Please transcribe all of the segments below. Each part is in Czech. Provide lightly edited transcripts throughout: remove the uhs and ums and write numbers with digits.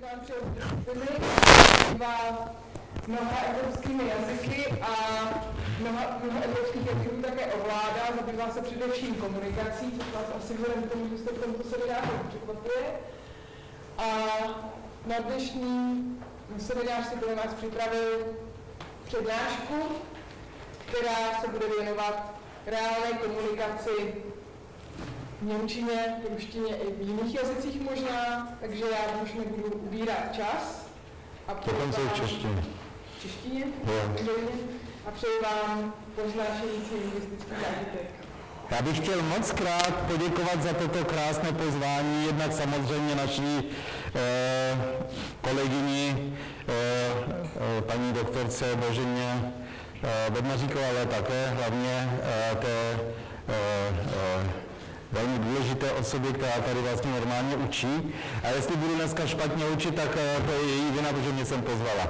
nám přeje disciplíny, mnoha evropskými jazyky a mnoha evropských jazyků také ovládá, zabývá se především komunikací, což vás asi vzhledem k tomu, že jste v tomto semináři překvapuje. A na dnešní seminář si pro nás připravil přednášku, která se bude věnovat reálné komunikaci v němčině, v ruštině i v jiných jazycích možná, takže já už nebudu ubírat čas. A dokonce i v češtině. V češtině? A přeji vám poznášející lingvistický zážitek. Já bych chtěl moc krát poděkovat za toto krásné pozvání, jednak samozřejmě naší kolegyni, paní doktorce Boženě Bednaříkové, ale také hlavně té velmi důležité osoby, která tady vlastně normálně učí. A jestli budu dneska špatně učit, tak to je její vina, protože mě jsem pozvala.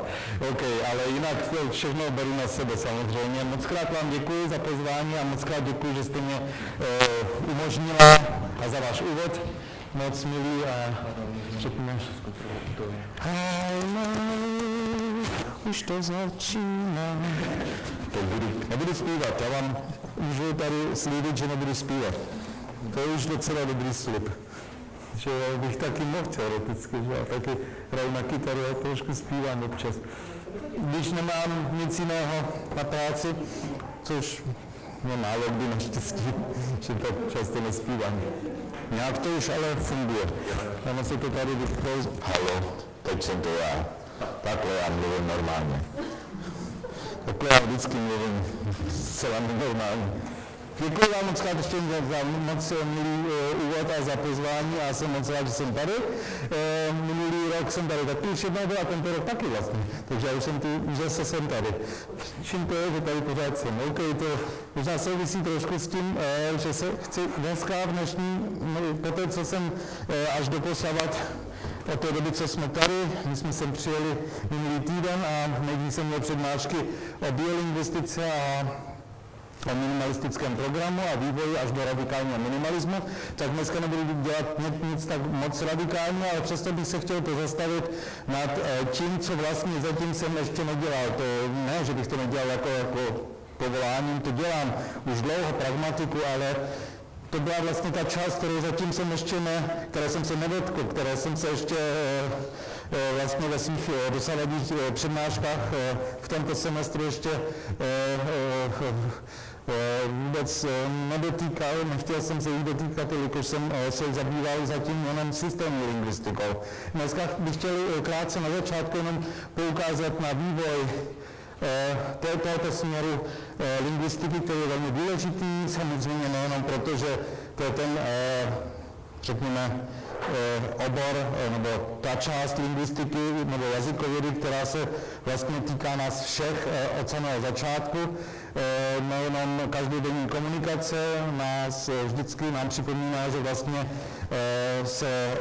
OK, ale jinak všechno beru na sebe samozřejmě. Moc krát vám děkuji za pozvání a moc krát děkuji, že jste mě umožnila a za váš úvod. Moc milý a řekněme. Už to začíná. Nebudu zpívat, já vám můžu tady slíbit, že nebudu zpívat. To je už docela dobrý slib. Že bych taky mohl teoreticky, že já taky hraju na kytaru a trošku zpívám občas. Když nemám nic jiného na práci, což mě málo kdy naštěstí, že tak často nespívám. Nějak to už ale funguje. Ono se to tady vypnou. Halo, teď jsem to já. Takhle já mluvím normálně. Takhle já vždycky mluvím zcela normálně. Děkuji vám moc krát ještě za moc milý úvod a za pozvání a jsem moc rád, že jsem tady. Minulý rok jsem tady taky už jednou byl a tento rok taky vlastně, takže já už jsem tu, zase jsem tady. Čím to je, že tady pořád jsem. OK, to možná souvisí trošku s tím, že se chci dneska v dnešní, po té, co jsem až doposavat od té doby, co jsme tady, my jsme sem přijeli minulý týden a nejdřív jsem měl přednášky o biolingvistice a o minimalistickém programu a vývoji až do radikálního minimalismu, tak dneska nebudu dělat nic tak moc radikálního, ale přesto bych se chtěl pozastavit nad tím, co vlastně zatím jsem ještě nedělal. To ne, že bych to nedělal jako povoláním, to dělám už dlouho, pragmatiku, ale to byla vlastně ta část, kterou zatím jsem ještě které jsem se nedotkl, které jsem se ještě vlastně ve svých dosavadních přednáškách v tomto semestru ještě vůbec nedotýkal, nechtěl jsem se jich dotýkat, jelikož jsem se zabýval zatím jenom systémní lingvistikou. Dneska bych chtěl krátce na začátku jenom poukázat na vývoj tohoto směru lingvistiky, který je velmi důležitý, samozřejmě nejenom proto, že to je ten, řekněme, obor nebo ta část lingvistiky nebo jazykovědy, která se vlastně týká nás všech od samého začátku. Nejenom každodenní komunikace nás vždycky nám připomíná, že vlastně se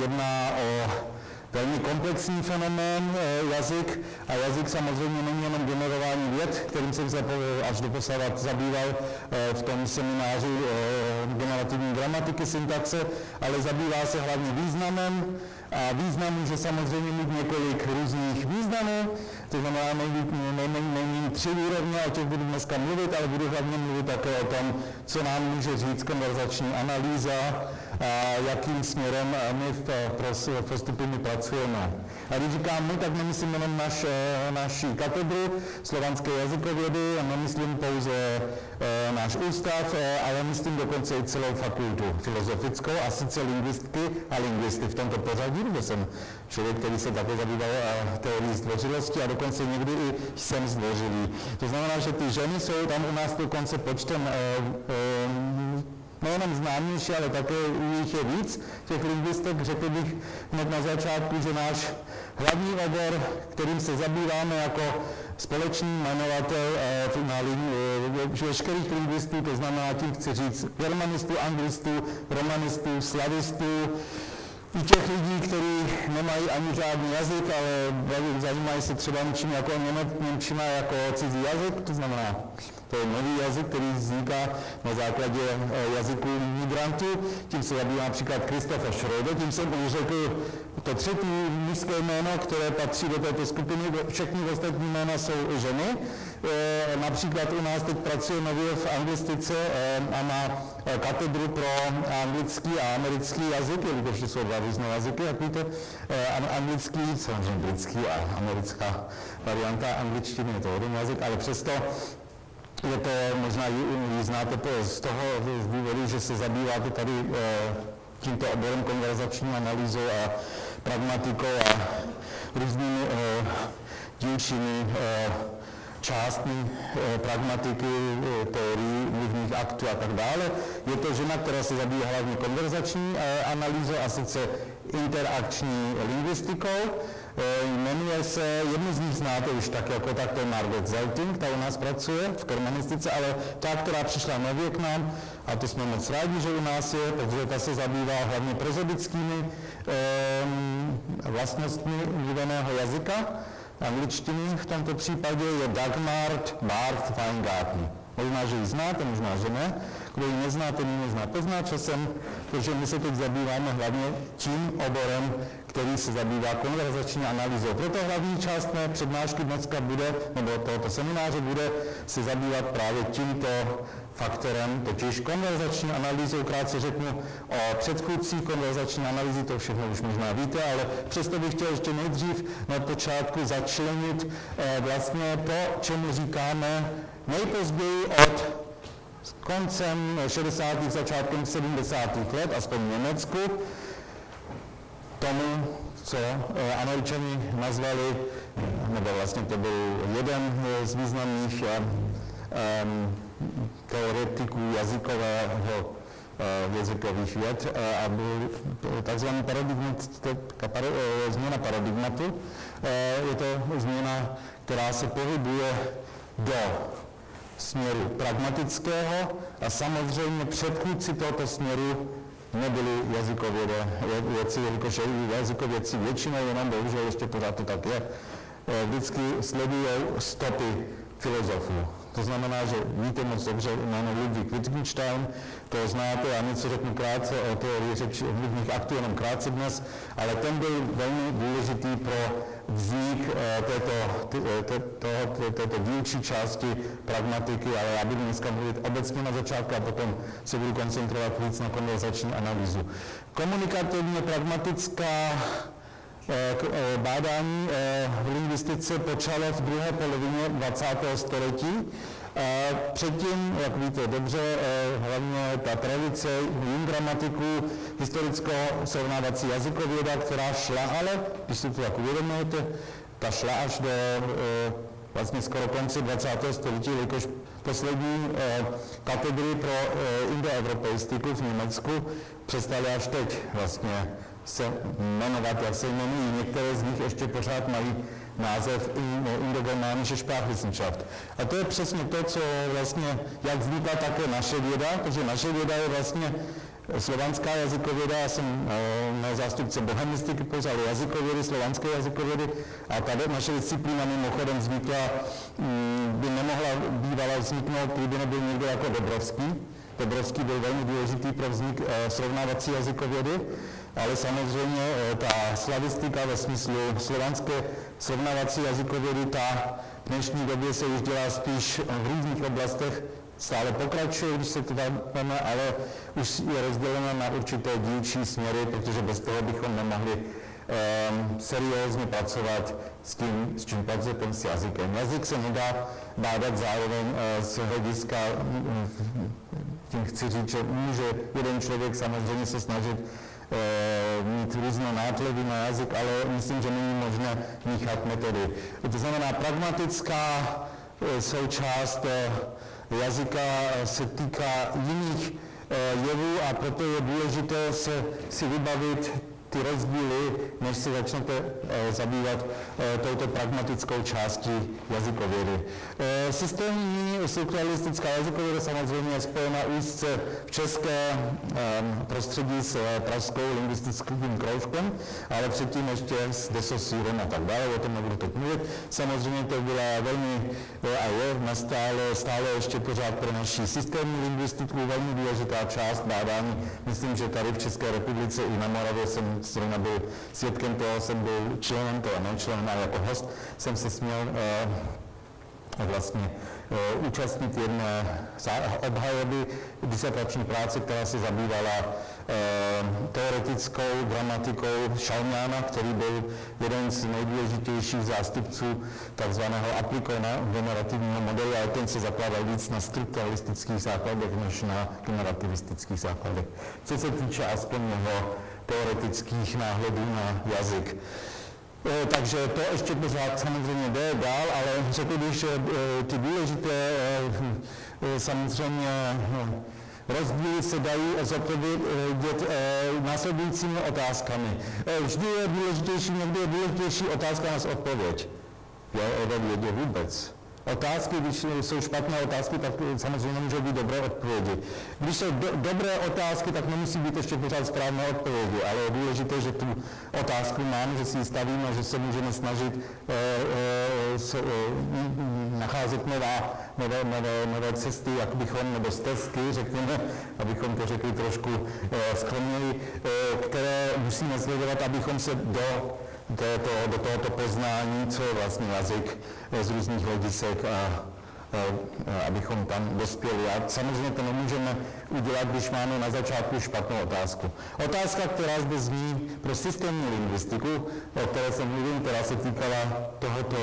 jedná o velmi komplexní fenomén jazyk a jazyk samozřejmě není jenom generování vět, kterým jsem se až doposavat zabýval v tom semináři generativní gramatiky, syntaxe, ale zabývá se hlavně významem a význam může samozřejmě mít několik různých významů, to znamená nejméně 3 úrovně, o těch budu dneska mluvit, ale budu hlavně mluvit také o tom, co nám může říct konverzační analýza a jakým směrem my v postupu pracujeme. A když říkám my, tak nemyslím jenom naši katedru slovanské jazykovědy, a nemyslím pouze náš ústav, ale myslím dokonce i celou fakultu filozofickou, a sice lingvistky a lingvisty v tomto pořadí, protože jsem člověk, který se také zabýval teorií zdvořilosti a dokonce někdy i jsem zdvořilý. To znamená, že ty ženy jsou tam u nás dokonce počtem nejenom známější, ale také jich je víc, těch lingvistek. Řekl bych hned na začátku, že náš hlavní obor, kterým se zabýváme jako společný jmenovatel veškerých lingvistů, to znamená tím chci říct germanistů, anglistů, romanistů, slavistů, i těch lidí, kteří nemají ani žádný jazyk, ale zajímají se třeba němčina jako cizí jazyk, to znamená, to je nový jazyk, který vzniká na základě jazyku migrantů. Tím se zabývá například Christopher Schroeder, tím jsem už řekl To třetí mužské jméno, které patří do této skupiny, všechny ostatní jména jsou ženy. Například u nás teď pracuje nově v anglistice a má katedru pro anglický a americký jazyk, jelikož to jsou dva různé jazyky, jak víte. Anglický, samozřejmě britský a americká varianta angličtiny, je to jeden jazyk, ale přesto je to, možná ji znáte z toho důvodu, že se zabýváte tady tímto oborem konverzační analýzou a pragmatikou a různými dílčími částmi pragmatiky, teorií, mluvních aktů a tak dále. Je to žena, která se zabývá hlavně konverzační analýzou a sice interakční lingvistikou. Jmenuje se, jednu z nich znáte už tak jako tak, to je Margaret Zelting, ta u nás pracuje v germanistice, ale ta, která přišla nově k nám, a to jsme moc rádi, že u nás je, protože ta se zabývá hlavně prozodickými vlastnostmi mluveného jazyka, angličtiny v tomto případě je Dagmar Barth Weingarten. Možná, že ji znáte, možná, že ne. Kdo ji nezná, ten ji možná pozná časem, protože my se teď zabýváme hlavně tím oborem, který se zabývá konverzační analýzou. Proto hlavní část mé přednášky dneska bude, nebo tohoto semináře bude se zabývat právě tímto faktorem, totiž konverzační analýzou. Krátce řeknu o předchůdcí konverzační analýzy, to všechno už možná víte, ale přesto bych chtěl ještě nejdřív na počátku začlenit vlastně to, čemu říkáme nejpozději od koncem 60. začátkem 70. let, aspoň v Německu, tomu, co Američani nazvali, nebo vlastně to byl jeden z významných teoretiků jazykových věd a byl takzvaný změna paradigmatu. Je to změna, která se pohybuje do směru pragmatického a samozřejmě předchůdci tohoto směru nebyli jazykovědci, jelikož jazykovědci většinou, jenom bohužel ještě pořád to tak je, vždycky sledují stopy filozofů. To znamená, že víte moc dobře jméno Ludwig Wittgenstein, to znáte, já něco řeknu krátce o teorii mluvních aktů, jenom krátce dnes, ale ten byl velmi důležitý pro vznik této dílčí části pragmatiky, ale já budu dneska mluvit obecně na začátku a potom se budu koncentrovat víc na konverzační analýzu. Komunikativně pragmatická bádání v lingvistice počalo v druhé polovině 20. století. Předtím, jak víte dobře, hlavně ta tradice junggramatiků, historicko-srovnávací jazykověda, která šla, ale když si to tak uvědomujete, ta šla až do vlastně skoro konce 20. století, jelikož poslední katedry pro indoevropeistiku v Německu přestaly až teď vlastně se jmenovat, jak se jmenují. Některé z nich ještě pořád mají název Indogermanische Sprachwissenschaft. A to je přesně to, co vlastně, jak vznikla také naše věda, protože naše věda je vlastně slovanská jazykověda, já jsem na zástupce bohemistiky pozval jazykovědy, slovanské jazykovědy a tady naše disciplína mimochodem vznikla, by nemohla bývala vzniknout, kdyby nebyl někdo jako Dobrovský. Dobrovský byl velmi důležitý pro vznik srovnávací jazykovědy, ale samozřejmě ta slavistika ve smyslu slovanské srovnávací jazykovědy, ta v dnešní době se už dělá spíš v různých oblastech, stále pokračuje, když se to dáme, ale už je rozdělena na určité dílčí směry, protože bez toho bychom nemohli seriózně pracovat s čím pracujeme s jazykem. Jazyk se nedá bádat zároveň z hlediska, tím chci říct, že může jeden člověk samozřejmě se snažit mít různé nátledy na jazyk, ale myslím, že není možné míchat metody. To znamená, pragmatická součást jazyka se týká jiných jevů a proto je důležité si vybavit ty rozdíly, než se začnete zabývat touto pragmatickou částí jazykovědy. Systémní strukturalistická jazykověda samozřejmě je spojena úzce v české prostředí s pražskou lingvistickým kroužkem, ale předtím ještě s de Saussurem a tak dále, o tom nebudu teď mluvit. Samozřejmě to byla velmi a je stále ještě pořád pro naši systémní lingvistiku velmi důležitá část bádání. Myslím, že tady v České republice i na Moravě jsem zrovna byl svědkem toho, jsem byl členem toho, ne členem, ale jako host jsem se směl vlastně účastnit jedné obhajoby disertační práce, která se zabývala teoretickou gramatikou Šalmjána, který byl jeden z nejdůležitějších zástupců takzvaného aplikovaného generativního modelu, ale ten se zakládal víc na strukturalistických základech než na generativistických základech. Co se týče aspoň jeho teoretických náhledů na jazyk. Takže to ještě pořád samozřejmě jde dál, ale řekl bych, že ty důležité samozřejmě rozdíly se dají zodpovědět následujícími otázkami. Vždy je důležitější, někdy je důležitější otázka než odpověď. Jo, o vědě vůbec. Otázky, když jsou špatné otázky, tak samozřejmě můžou být dobré odpovědi. Když jsou dobré otázky, tak nemusí být ještě pořád správné odpovědi, ale je důležité, že tu otázku máme, že si ji stavíme, že se můžeme snažit nacházet nové cesty, jak bychom, nebo stezky, řekněme, abychom to řekli trošku skromněji, které musíme sledovat, abychom se do tohoto poznání, co je vlastně jazyk z různých hledisek a abychom tam dospěli. A samozřejmě to nemůžeme udělat, když máme na začátku špatnou otázku. Otázka, která zde zní pro systémní lingvistiku, o které jsem mluvil, která se týkala tohoto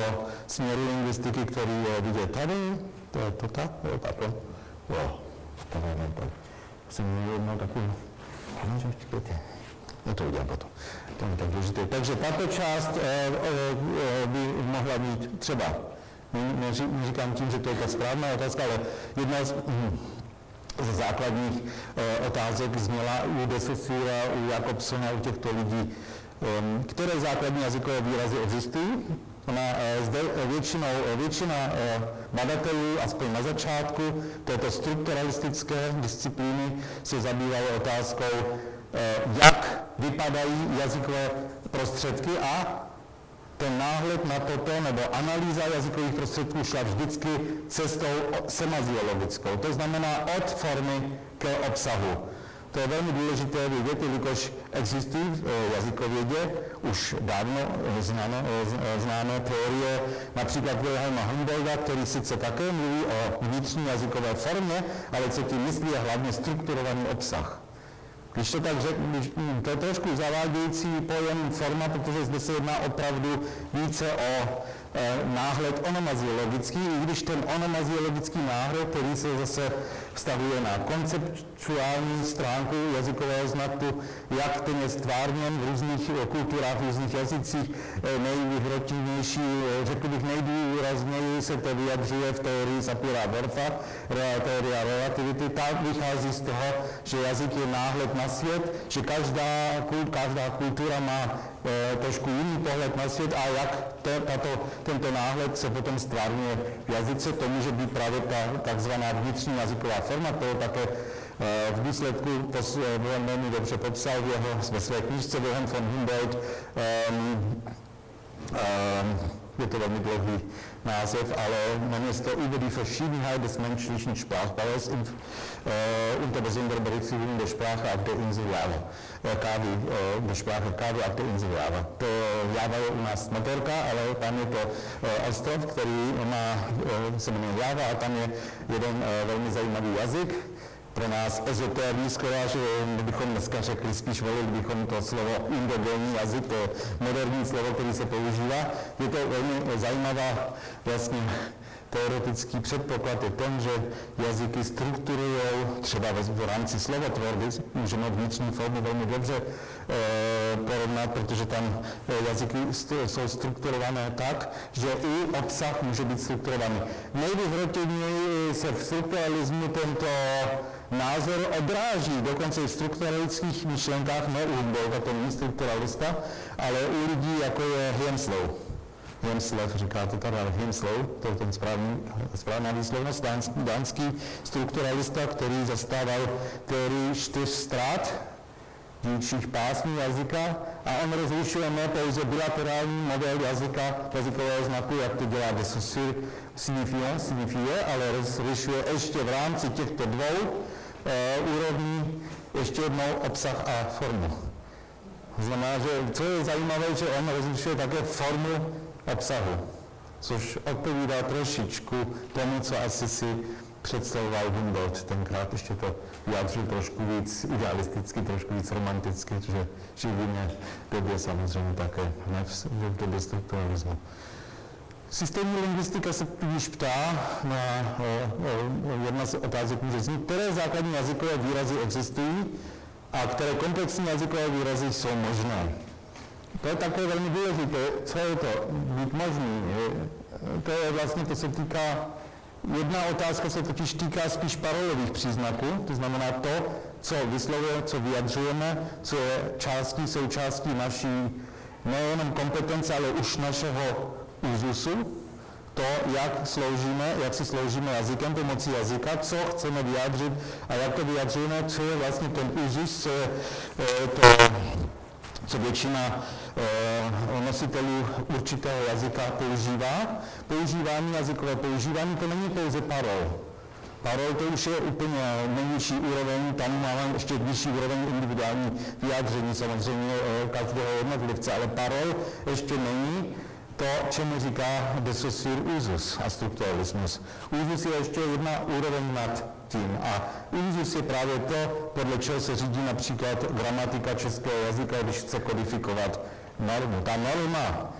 směru lingvistiky, který je vidět tady, to je to tak, pardon. Jo, jsem měl jednou takovou, to udělám potom. To je tak důležité. Takže tato část by mohla být třeba, neříkám tím, že to je ta správná otázka, ale jedna ze základních otázek zněla u de Saussura, u Jakobsona, u těchto lidí, které základní jazykové výrazy existují. Zde většina badatelů, aspoň na začátku této strukturalistické disciplíny, se zabývalo otázkou, jak vypadají jazykové prostředky a ten náhled na toto, nebo analýza jazykových prostředků šla vždycky cestou semaziologickou, to znamená od formy k obsahu. To je velmi důležité vědět, jelikož existují v jazykovědě už dávno známé teorie, například Wilhelma Humboldta, který sice také mluví o vnitřní jazykové formě, ale co tím myslí je hlavně strukturovaný obsah. Když to tak řeknu, to je trošku zavádějící pojem forma, protože zde se jedná opravdu více o náhled onomaziologický, i když ten onomaziologický náhled, který se zase vztahuje na konceptuální stránku jazykového znaku, jak ten je stvárněn v různých kulturách, v různých jazycích, nejvyhrotivnější, řekl bych nejdůrazněji se to vyjadřuje v teorii Sapira-Whorfa, teoria relativity, ta vychází z toho, že jazyk je náhled na svět, že každá kultura má trošku jiný pohled na svět a jak tento náhled se potom stvárňuje v jazyce, to může být právě ta takzvaná vnitřní jazyková forma, to je také v důsledku velmi dobře popsal ve své knížce Wilhelm von Humboldt. Je to velmi dlouhý název, ale jmenuje se to Über die Verschiedenheit des menschlichen Sprachbaus unter besonderer Berücksichtigung der Sprache auf der Insel Java. Der Sprache Kavi auf der Insel Java. To Java je u nás motorka, ale tam je to ostrov, který se jmenuje Java a tam je jeden velmi zajímavý jazyk. Pro nás ezotérní skoro, že bychom dneska řekli, spíš volili bychom to slovo indogenní jazyk, to je moderní slovo, který se používá. Je to velmi zajímavá vlastně teoretický předpoklad je ten, že jazyky strukturují třeba v rámci slovotvorby, můžeme vnitřní formy velmi dobře porovnat, protože tam jazyky jsou strukturované tak, že i obsah může být strukturovaný. Nejvyhrotějněji se v strukturalismu tento názor odráží, dokonce i v strukturalistických myšlenkách, ne u Humboldta, to není strukturalista, ale u lidí, jako je Henslow. Henslev, říká to tady, ale Henslow, to je ten správná výslovnost, dánský strukturalista, který zastával teorii 4 strat, dílčích pásmů jazyka a on rozlišuje ne pouze bilaterální model jazykového znaku, jak to dělá de Saussure signifié, ale rozlišuje ještě v rámci těchto dvou úrovní ještě jednou obsah a formu. Znamená, že co je zajímavé, že on rozlišuje také formu obsahu, což odpovídá trošičku tomu, co asi si představoval Humboldt. Tenkrát ještě to vyjádřil trošku víc idealisticky, trošku víc romanticky, že žijí v jiné době samozřejmě také, ne v době strukturalismu. Systémní lingvistika se tudíž ptá na jedna z otázek může znít, které základní jazykové výrazy existují a které komplexní jazykové výrazy jsou možné. To je také velmi důležité, co je to být možný. To je vlastně, to se týká, jedna otázka se totiž týká spíš parolových příznaků, to znamená to, co vyslovujeme, co vyjadřujeme, co je součástí naší nejenom kompetence, ale už našeho úzusu, to, jak si sloužíme jazykem, pomocí jazyka, co chceme vyjádřit a jak to vyjadřujeme, co je vlastně ten úzus, co je to, co většina nositelů určitého jazyka používá. Jazykové používání, to není pouze parol. Parol to už je úplně nejvyšší úroveň, tam máme ještě vyšší úroveň individuální vyjádření samozřejmě každého jednotlivce, ale parol ještě není to, čemu říká de Saussure úzus a strukturalismus. Úzus je ještě jedna úroveň nad tím a úzus je právě to, podle čeho se řídí například gramatika českého jazyka, když chce kodifikovat normu. Ta norma,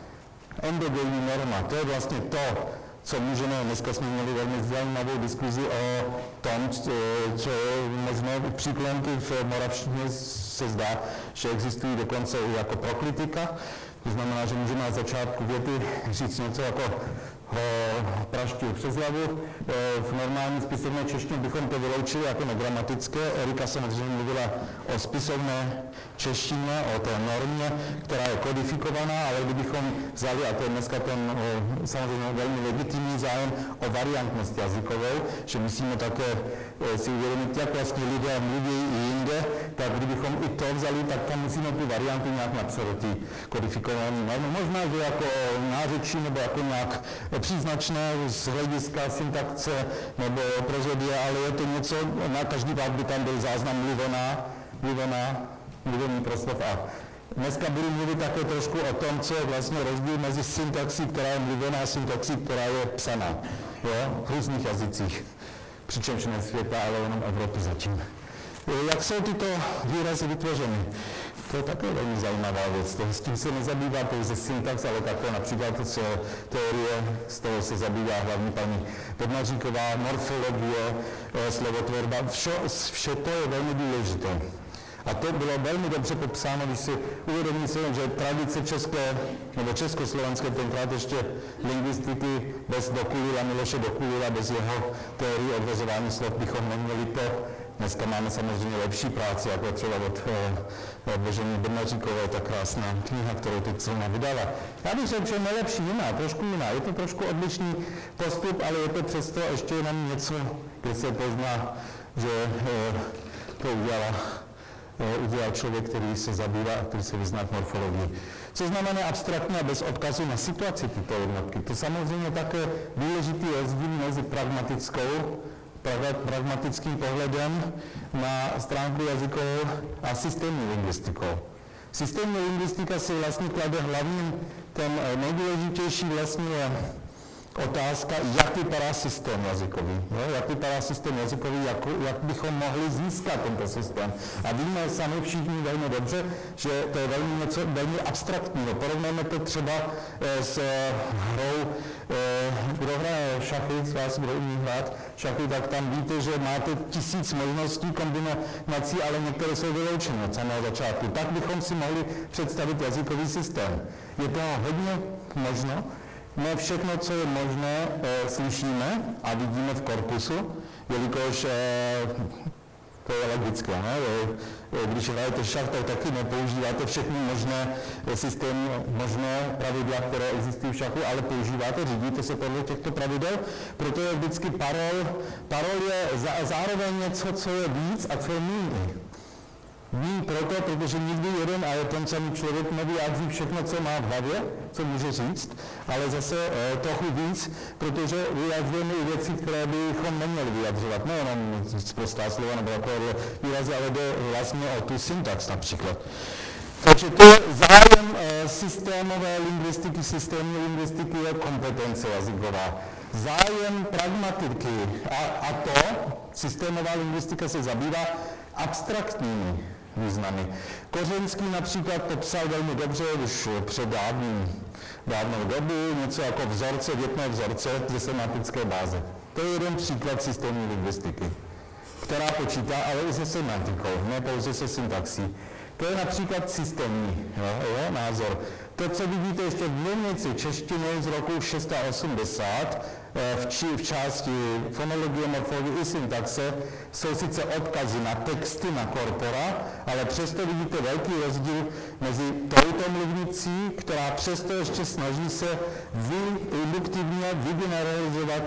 endogenní norma, to je vlastně to, co můžeme, dneska jsme měli velmi zajímavou diskuzi o tom, co je možné příklenky v moravštině se zdá, že existují dokonce i jako proklitika. To znamená, že můžeme na začátku věty říct něco jako praštil přes hlavu. V normální spisovné češtině bychom to vyloučili jako negramatické. Erika samozřejmě mluvila o spisovné češtině, o té normě, která je kodifikovaná, ale kdybychom vzali, a to je dneska ten samozřejmě velmi legitimní zájem o variantnost jazykovou, že musíme také si uvědomit, jak vlastně lidé mluví i jinde, tak kdybychom i to vzali, tak tam musíme tu variantu nějak napsat do té kodifikované normy. Možná, že jako nářečí nebo jako nějak příznačné z hlediska syntaxe nebo prozodia, ale je to něco, na každý pár by tam byl záznam mluvený proslov a dneska budu mluvit také trošku o tom, co je vlastně rozdíl mezi syntaxí, která je mluvená a syntaxí, která je psaná, jo, v různých jazycích, přičemž ne světa, ale jenom Evropy zatím. Jak jsou tyto výrazy vytvořeny? To je také velmi zajímavá věc. S tím se nezabývá pouze syntax, ale také například teorie, z toho se zabývá hlavní paní Bednaříková, morfologie, slovotvorba, vše to je velmi důležité. A to bylo velmi dobře popsáno, když si uvědomí se, že tradice české, nebo československé, tenkrát ještě lingvistiky bez Dokulila, Miloše Dokulila, bez jeho teorie odvozování slov bychom neměli to. Dneska máme samozřejmě lepší práci, jako třeba od Boženy Bednaříkové, ta krásná kniha, kterou teď Silna vydala. Já bych řekl, že nelepší jiná, trošku jiná. Je to trošku odlišný postup, ale je to přesto ještě jenom něco, kde se pozná, že to udělal člověk, který se zabývá a který se vyzná v morfologii. Co znamená abstraktně a bez odkazu na situaci tyto jednotky? To samozřejmě také důležitý rozdíl mezi pragmatickým pohledem na stránku jazykovou a systémní lingvistikou. Systémní lingvistika si vlastně klade hlavním, ten nejdůležitější vlastně je otázka, jak vypadá systém jazykový. Jak vypadá systém jazykový, jak bychom mohli získat tento systém. A víme sami všichni velmi dobře, že to je něco velmi abstraktního. Porovnáme to třeba s hrou, kdo hraje šachy, z vás, kdo umí hrát šachy, tak tam víte, že máte 1000 možností kombinací, ale některé jsou vyloučeny od samého začátku. Tak bychom si mohli představit jazykový systém. Je to hodně možno. Ne všechno, co je možné, slyšíme a vidíme v korpusu, jelikož to je logické, ne? Když hrajete šach, tak taky nepoužíváte všechny možné systémy, možné pravidla, které existují v šachu, ale používáte, řídíte se podle těchto pravidel, proto je vždycky parol je zároveň něco, co je víc a co je méně. Ví proto, protože nikdy jeden a je ten samý člověk nevyjádří všechno, co má v hlavě, co může říct, ale zase trochu víc, protože vyjadřujeme i věci, které bychom neměli vyjadřovat. Nejenom prostá slova nebo takové výrazy, ale jde vlastně o tu syntax například. Takže to je zájem systémové lingvistiky, systémní lingvistiky je kompetence jazyková. Zájem pragmatiky a to, systémová lingvistika se zabývá abstraktními významy. Kořenský například popsal velmi dobře už před dávnou dobu něco jako vzorce, větné vzorce ze semantické báze. To je jeden příklad systémní lingvistiky, která počítá ale i se semantikou, ne pouze se syntaxí. To je například systémní názor. To, co vidíte ještě v mluvnici češtiny z roku 680, v části fonologie, morfologie i syntaxe, jsou sice odkazy na texty, na korpora, ale přesto vidíte velký rozdíl mezi touto mluvnicí, která přesto ještě snaží se induktivně vygeneralizovat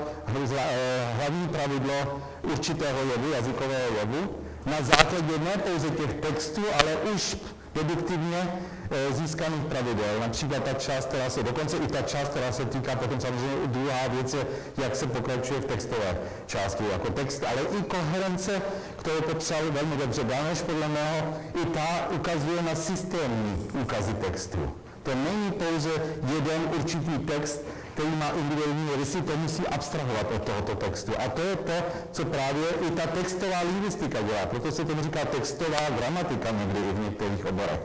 hlavní pravidlo určitého jevu, jazykového jevu, na základě ne pouze těch textů, ale už deduktivně získaných pravidel. Například ta část, která se, dokonce i ta část, která se týká potom samozřejmě druhá věc, jak se pokračuje v textové části jako text, ale i koherence, kterou popsal velmi dobře Daneš, podle mého, i ta ukazuje na systémní úkazy textu. To není pouze jeden určitý text, který má individuální rysy, to musí abstrahovat od tohoto textu. A to je to, co právě i ta textová lingvistika dělá. Proto se tomu říká textová gramatika někdy i v některých oborech.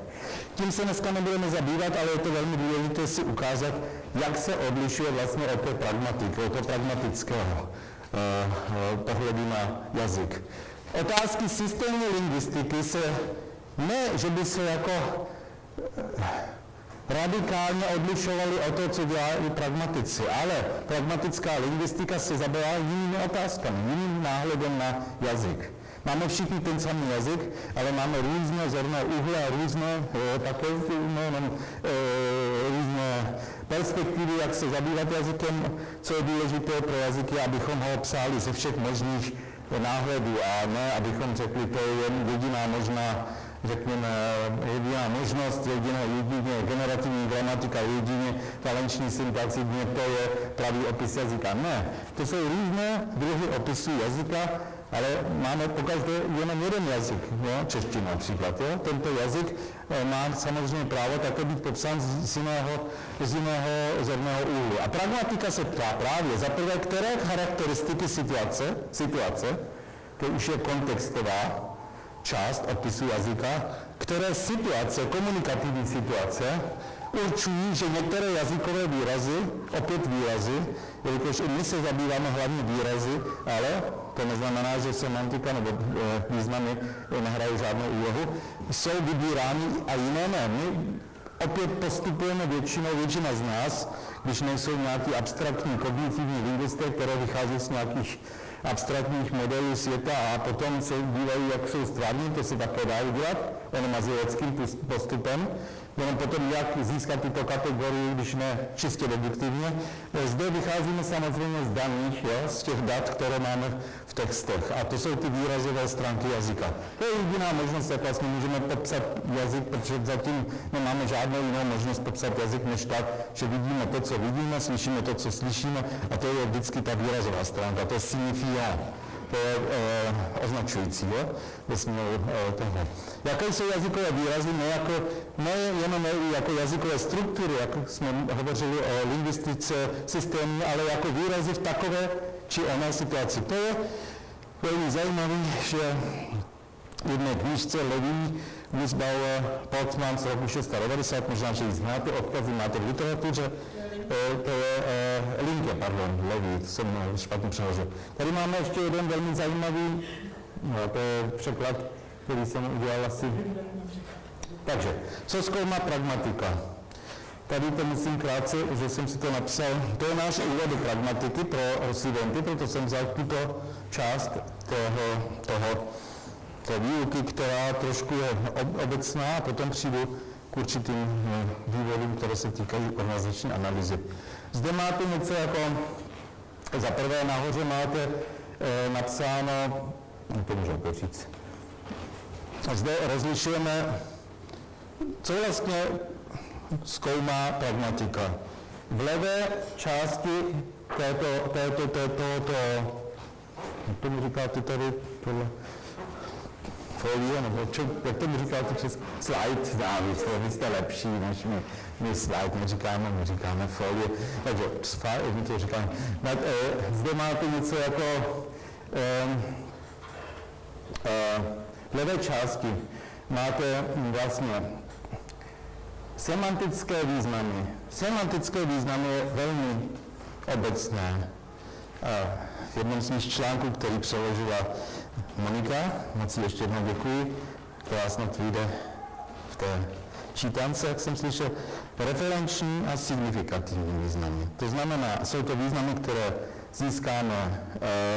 Tím se dneska nebudeme zabývat, ale je to velmi důležité si ukázat, jak se odlišuje vlastně od té pragmatiky, od toho pragmatického pohledu na jazyk. Otázky systémní lingvistiky se, ne, že by se jako radikálně odlišovali od toho, co dělají pragmatici, ale pragmatická lingvistika se zabývá jinými otázkami, jiným náhledem na jazyk. Máme všichni ten samý jazyk, ale máme různé zorné úhly a různé perspektivy, jak se zabývat jazykem, co je důležité pro jazyky, abychom ho psali ze všech možných náhledů a ne, abychom řekli, to je jen jediná možná, řekněme, jediná možnost, jedině generativní gramatika, jedině talenční syntax, jedině to je pravý opis jazyka. Ne, to jsou různé druhy opisů jazyka, ale máme pokaždé jenom jeden jazyk, jo? Čeština například. Jo? Tento jazyk má samozřejmě právo také být popsán z jiného zorného úhlu. A pragmatika se ptá právě za prvé, které charakteristiky situace, to už je kontextová část opisu jazyka, které situace, komunikativní situace, určují, že některé jazykové výrazy, opět výrazy, jelikož i my se zabýváme hlavně výrazy, ale to neznamená, že semantika nebo významy nehrají žádnou úlohu, jsou vybírány a jiné ne. My opět postupujeme většina z nás, když nejsou nějaký abstraktní kognitivní lingvisté, které vychází z nějakých abstraktních modelů světa a potom se dívají, jak jsou stvární, to se také dá udělat, jenom mazileckým postupem, jenom potom, jak získat tyto kategorie, když ne čistě deduktivně. Zde vycházíme samozřejmě z daných, z těch dat, které máme v textech. A to jsou ty výrazové stránky jazyka. To je jediná možnost, jak vlastně můžeme popsat jazyk, protože zatím nemáme žádnou jinou možnost popsat jazyk, než tak, že vidíme to, co vidíme, slyšíme to, co slyšíme, a to je vždycky ta výrazová stránka, to je signifiant. To je označující, ve směru toho. Jaké jsou jazykové výrazy, nejenom jako jazykové struktury, jak jsme hovořili o lingvistice systémní, ale jako výrazy v takové či oné situaci. To je velmi zajímavé, že v jedné knížce Leví, Nussbauer, Portman z roku 690, možná, že ji znáte, odkazy máte v literatuře, to je Leví, to jsem špatně přeložil. Tady máme ještě jeden velmi zajímavý, to je překlad, který jsem udělal asi. Takže, co zkoumá pragmatika? Tady to myslím krátce, že jsem si to napsal. To je náš úvod do pragmatiky pro studenty, proto jsem vzal tuto část té výuky, která trošku je obecná, a potom přijdu k určitým vývodům, které se týkají organizační analýzy. Zde máte něco jako, za prvé nahoře máte napsáno, to můžu říct. Zde rozlišujeme, co vlastně zkoumá pragmatika. V levé části tomu říkáte tady, folie, nebo jak to mi říkal to česk? Slide, vy jste lepší než my slide neříkáme, my říkáme folie. Takže my to říkáme. Zde máte něco jako v levé části máte vlastně semantické významy. Semantické významy je velmi obecné. V jednom z mých článků, který přeložila Monika, moc ještě jednou děkuji, která snad vyjde v té čítance, jak jsem slyšel, referenční a signifikativní významy. To znamená, jsou to významy, které získáme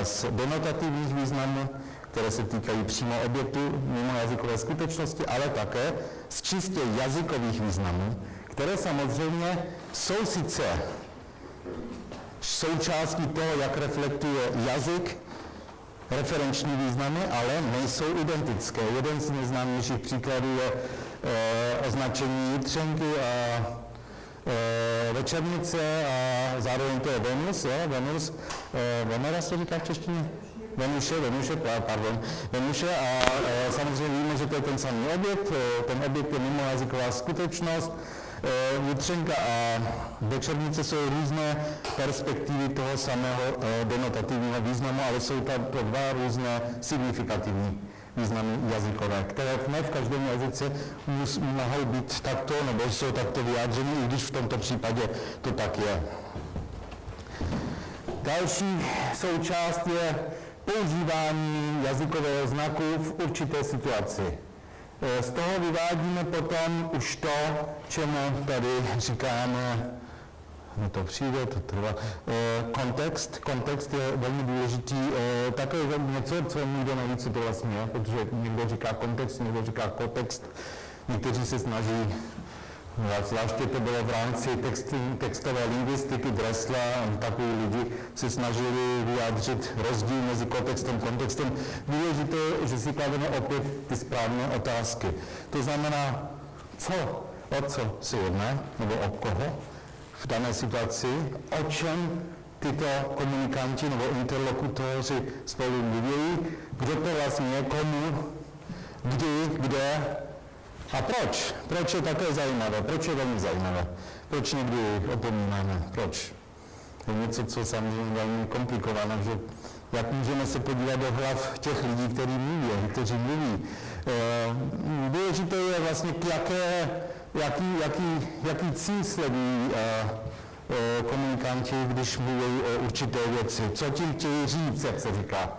z denotativních významů, které se týkají přímo objektu mimojazykové skutečnosti, ale také z čistě jazykových významů, které samozřejmě jsou sice součástí toho, jak reflektuje jazyk, referenční významy, ale nejsou identické. Jeden z nejznámějších příkladů je označení jitřenky a večernice a zároveň to je Venus, Venera se říká v češtině? Venuše a samozřejmě víme, že to je ten samý objekt, ten objekt je mimojazyková skutečnost, jitřenka a večernice jsou různé perspektivy toho samého denotativního významu, ale jsou tam dva různé signifikativní významy jazykové, které ne v každém jazyce mohou být takto, nebo jsou takto vyjádřeny, i když v tomto případě to tak je. Další součást je používání jazykového znaku v určité situaci. Z toho vyvádíme potom už to, čemu tady říkáme, to přijde, to trvá, kontext. Kontext je velmi důležitý, také něco, co nikdo neví, co to vlastně je, protože někdo říká kontext, někdo říká kontext, někteří se snaží, zvláště to bylo v rámci textové lingvistiky Dressla, takový lidi se snažili vyjádřit rozdíl mezi kontextem a kontextem. Důležité, že si klademe opět ty správné otázky. To znamená, o co se jedná, nebo o koho v dané situaci, o čem tyto komunikanti nebo interlokutoři spolu mluví, kdo to vlastně je, komu, kdy, kde a proč. Proč je také zajímavé, proč je velmi zajímavé, proč někdy opomínáme, proč. To je něco, co samozřejmě velmi komplikované, že jak můžeme se podívat do hlav těch lidí, kteří mluví. Důležité je vlastně, jaký cíl sledují komunikanti, když mluví o určité věci, co tím chtějí říct, jak se říká.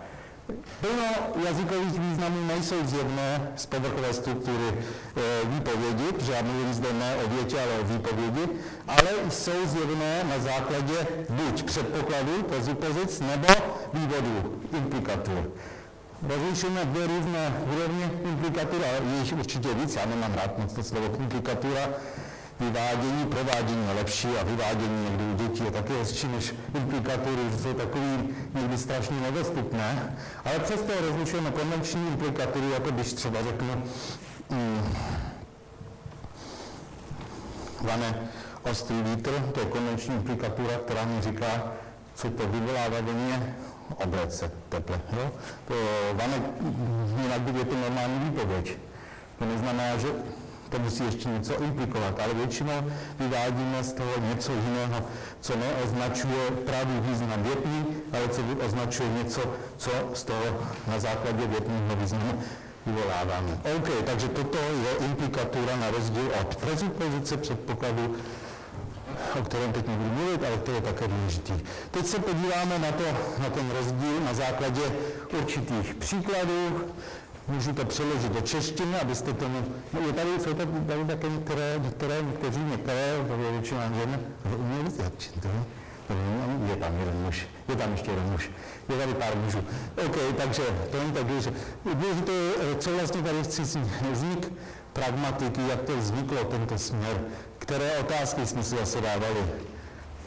Plno jazykových významů nejsou zjevné z povrchové struktury výpovědi, protože já mluvím zde ne o větě, ale o výpovědi, ale jsou zjevné na základě buď předpokladů, prezupozic, nebo vývodů, implikatur. Rozlišujeme dvě různé úrovně implikatur, a je jich určitě víc, já nemám rád moc to slovo implikatura, vyvádění, provádění je lepší a vyvádění někdy u dětí je taky hezčí než implikatury, že jsou takový někdy strašně nedostupné, ale přesto rozlišujeme konvenční implikatury, jako když třeba řeknu vane ostrý vítr, to je konvenční implikatura, která mi říká, co to vyvolává ve mně, oblec se teple. Jo? To vane, jinak by je to normální výpověď. To neznamená, že to musí ještě něco implikovat, ale většinou vyvádíme z toho něco jiného, co neoznačuje pravý význam větný, ale co označuje něco, co z toho na základě větného významu vyvoláváme. OK, takže toto je implikatura na rozdíl od prezupozice předpokladu, o kterém teď nebudu mluvit, ale to je také důležitý. Teď se podíváme na ten rozdíl na základě určitých příkladů. Můžu to přeložit do češtiny, abyste tomu... Jsou tady také některé, většina žen, umějí vyzvětčit, je tam jeden muž, je tam ještě jeden muž, je tady pár mužů. OK, takže to není tak důležité, co vlastně tady chci vznik pragmatiky, jak to vzniklo, tento směr, které otázky jsme si zase dávali.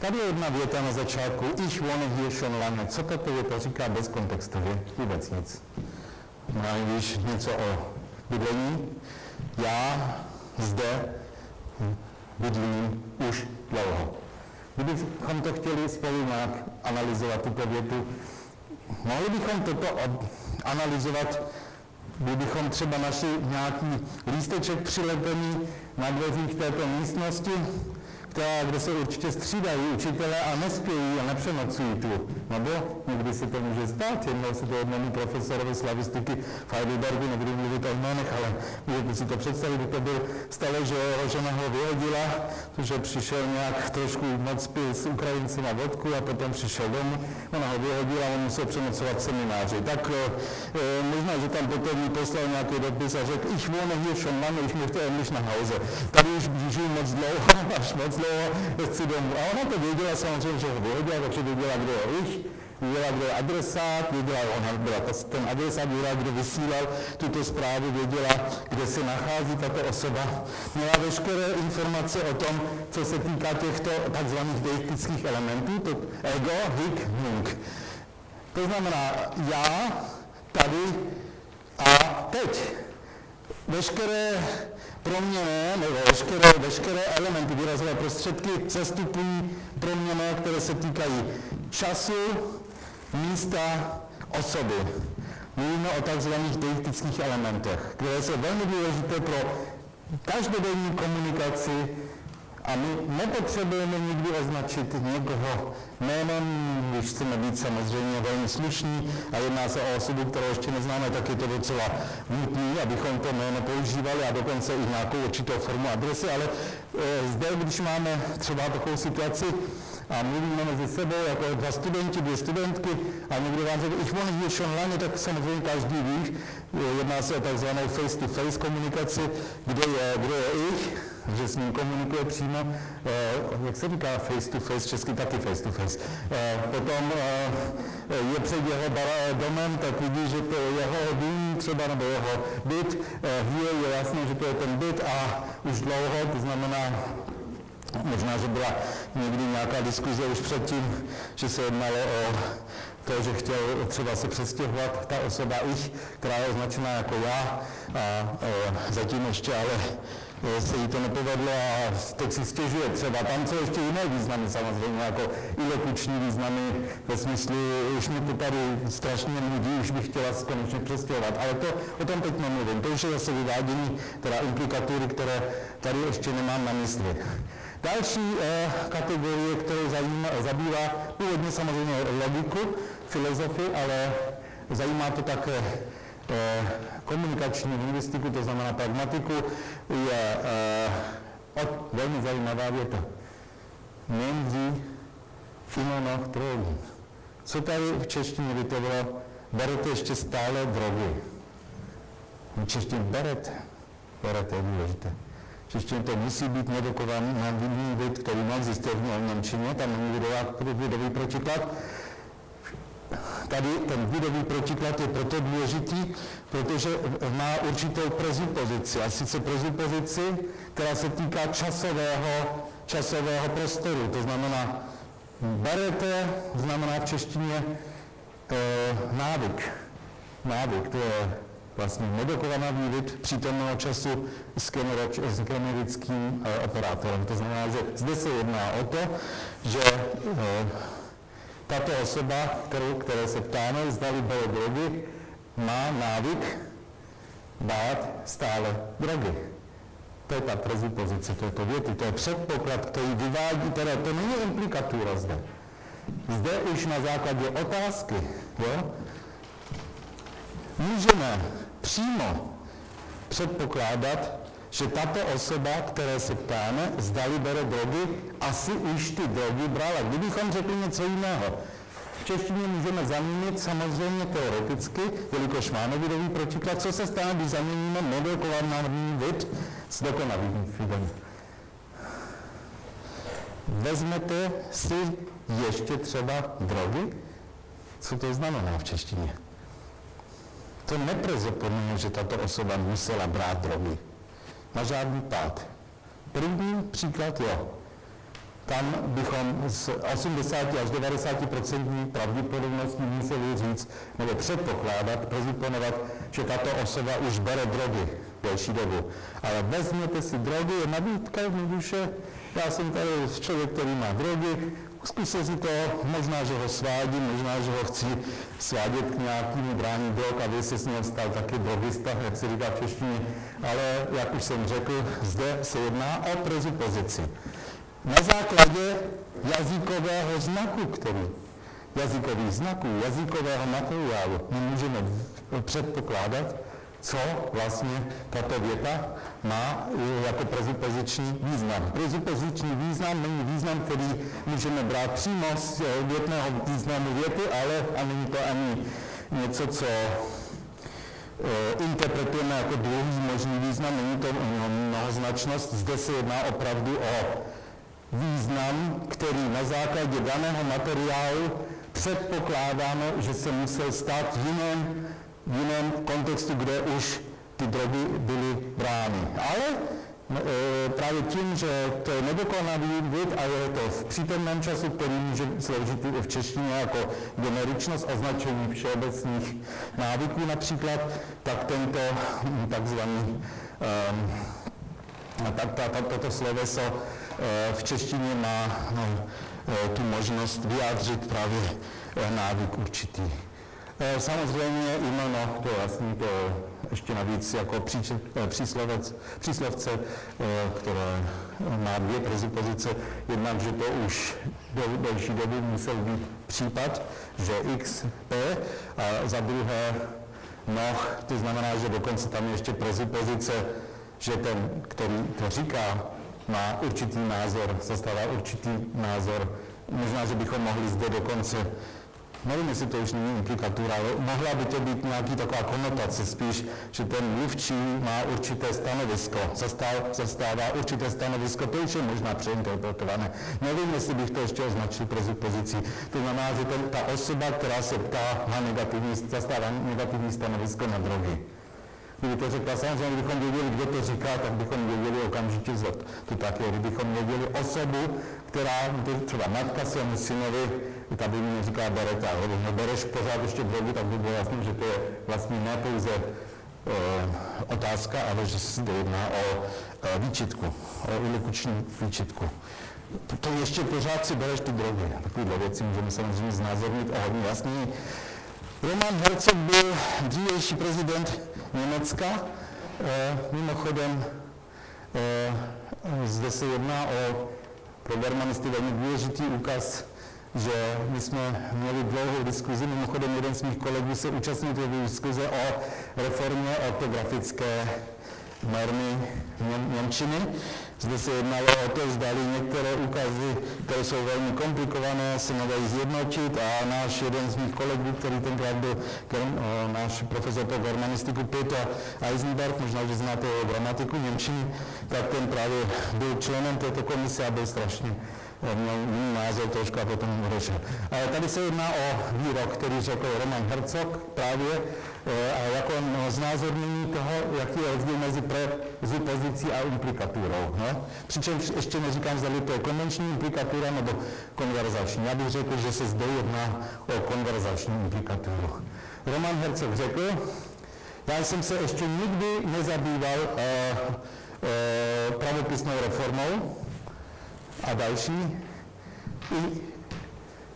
Tady je jedna věta na začátku, ich wohne hier schon lange. Co tato věta říká bezkontextově? Vůbec nic. No a když něco o bydlení, já zde bydlím už dlouho. Kdybychom to chtěli spolu nějak analyzovat tuto větu, mohli bychom toto analyzovat kdybychom třeba našli nějaký lísteček přilepený na dveřích této místnosti, kde se určitě střídají učitelé a nespějí a nepřenocují tu. Nebo někdy se to může stát, jednou se to jednomu profesorovi slavistiky v Heidelbergu, nebudu mluvit o jménech, ale můžete si to představit, že to byl stalo, že jeho žena ho vyhodila, protože přišel nějak trošku moc pil s Ukrajinci na vodku a potom přišel domů, ona ho vyhodila a on musel přenocovat v semináři. Tak možná, že tam potom mi poslal nějaký dopis a řekl, ich wohne hier schon lange, ich möchte endlich nach Hause. Tady už žiju moc dlouho, až moc dlouho, chci domů. A ona to věděla samozřejmě, že ho vyhodila, takže věděla, kdo je ich, věděla, kdo je adresát, věděla, ona byla ten adresát, věděla, kdo vysílal tuto zprávu, věděla, kde se nachází tato osoba. Měla veškeré informace o tom, co se týká těchto takzvaných deistických elementů, to ego, hic, nunc. To znamená já, tady a teď. Veškeré proměny, nebo veškeré elementy, výrazové prostředky zastupují proměny, které se týkají času, místa, osoby. Mluvíme o takzvaných deistických elementech, které jsou velmi důležité pro každodenní komunikaci a my nepotřebujeme nikdy označit někoho jménem, když chceme být samozřejmě velmi slušní a jedná se o osobu, kterou ještě neznáme, tak je to docela nutné, abychom to jméno používali a dokonce i nějakou určitou formu adresy, ale zde, když máme třeba takovou situaci a mluvíme mezi sebou jako dva studenti, dvě studentky a někdo vám řekl, ich wohne hier schon lange, tak samozřejmě každý ví, jedná se o takzvanou face-to-face komunikaci, kdo je ich, že s ním komunikuje přímo, jak se říká face-to-face, česky taky face-to-face. Potom je před jeho domem, tak vidí, že to je jeho dům třeba, nebo jeho byt. Je jasné, že to je ten byt a už dlouho, to znamená, možná, že byla někdy nějaká diskuze už předtím, že se jednalo o to, že chtěl třeba se přestěhovat ta osoba ich, která je označená jako já a zatím ještě ale se jí to nepovedlo a teď si stěžuje třeba. Tam jsou ještě jiné významy samozřejmě, jako i lokuční významy, ve smyslu, už mi to tady strašně nudí, už bych chtěla se konečně přestěhovat, ale to o tom teď nemluvím. To už je zase vyvádění, teda implikatury, které tady ještě nemám na mysli. Další kategorie, kterou zabývá původně samozřejmě logiku, filozofii, ale zajímá to také komunikační lingvistiku, to znamená pragmatiku, je velmi zajímavá věta. Nendi finonoch drogi. Co tady v češtině by to bylo? Berete ještě stále drogy. V češtině berete je důležité. V češtině to musí být nedokovaný vid, který neexistuje v němčině, tam není vidový protiklad. Tady ten vidový protiklad je proto důležitý, protože má určitou prezupozici, a sice prezupozici, která se týká časového prostoru. To znamená, berete, znamená v češtině návyk. Návyk, to je vlastně nedokovaný vid přítomného času s kemerickým operátorem. To znamená, že zde se jedná o to, že tato osoba, které se ptáme, zdali bylo drogy, má návyk dát stále drogy. To je ta prezupozice této věty, to je předpoklad, který vyvádí, teda to není implikatura zde. Zde už na základě otázky, jo, můžeme přímo předpokládat, že tato osoba, které se ptáme, zdali bere drogy, asi už ty drogy brala. Kdybychom řekli něco jiného, v češtině můžeme zaměnit samozřejmě teoreticky, jelikož máme vidový protiklad, co se stane, když zaměníme nedokovaný vid s dokonavým videm. Vezmete si ještě třeba drogy? Co to znamená v češtině? To nepresuponuje, že tato osoba musela brát drogy. Na žádný pád. První příklad jo. Tam bychom z 80 až 90% pravděpodobností museli říct, nebo předpokládat, presuponovat, že tato osoba už bere drogy delší dobu. Ale vezměte si drogy, je nabídka jednoduše, já jsem tady člověk, který má drogy, Zkusil si to, možná, že ho svádím, možná, že ho chci svádět k nějakému brání drog, aby se s ním stal taky drogista, jak se říká v češtině, ale jak už jsem řekl, zde se jedná o prezupozici. Na základě jazykového znaku, jazykových znaků, jazykového materiálu, my můžeme předpokládat, co vlastně tato věta má jako prezupoziční význam. Prezupoziční význam není význam, který můžeme brát přímo z větného významu věty, ale a není to ani něco, co interpretujeme jako druhý možný význam, není to mnohoznačnost. Zde se jedná opravdu o význam, který na základě daného materiálu předpokládáme, že se musel stát v jiném kontextu, kde už ty drogy byly brány. Ale právě tím, že to je nedokonalý vid a je to v přítomném času, který může sloužit v češtině jako generičnost označení všeobecných návyků například, tak tento takzvaný toto sloveso v češtině má tu možnost vyjádřit právě návyk určitý. Samozřejmě jméno, to vlastně to ještě navíc jako příslovce, které má dvě prezupozice, jednak, že to už delší dobu musel být případ, že X, P, a za druhé noh, to znamená, že dokonce tam je ještě prezupozice, že ten, který to říká, má určitý názor, zastává určitý názor. Možná, že bychom mohli zde dokonce, nevím, jestli to už není implikatura, ale mohla by to být nějaký taková konotace spíš, že ten mluvčí má určité stanovisko, zastává určité stanovisko, to už je možná přeinterpretované. Nevím, jestli bych to ještě označil prezupozicí. To znamená, že ta osoba, která se ptá, zastává negativní stanovisko na drogy. Kdyby to řekla, samozřejmě, kdybychom věděli, kdo to říká, tak bychom věděli okamžitě, že to tak je. Kdybychom věděli osobu, která, třeba matka svému synovi, ta by mi říká berete, ale když nebereš pořád ještě drogy, tak by bylo jasné, že to je vlastně ne pouze otázka, ale že se jedná o výčitku, o ilokuční výčitku. To ještě pořád si bereš ty drogy. Takovéhle věci můžeme samozřejmě znázornit o hodně jasněji. Roman Herzog byl dřívější prezident Německa. Mimochodem, zde se jedná o pro germanisty velmi důležitý úkaz, že my jsme měli dlouhou diskuzi. Mimochodem, jeden z mých kolegů se účastnil té diskuze o reformě ortografické normy němčiny. Zde se jednalo o to, zdali některé úkazy, které jsou velmi komplikované, se nedají zjednotit a náš jeden z mých kolegů, který tenkrát byl náš profesor pro germanistiku Peter Eisenberg, možná, že znáte jeho gramatiku němčiny, tak ten právě byl členem této komise a byl strašně měl názor trošku a potom odešel. Ale tady se jedná o výrok, který řekl Roman Herzog právě a jako znázornění toho, jaký je rozdíl mezi prezupozicí a implikaturou. No? Přičemž ještě neříkám, zda to je konvenční implikatura nebo konverzační. Já bych řekl, že se zde jedná o konverzační implikaturu. Roman Herzog řekl, já jsem se ještě nikdy nezabýval pravopisnou reformou a další.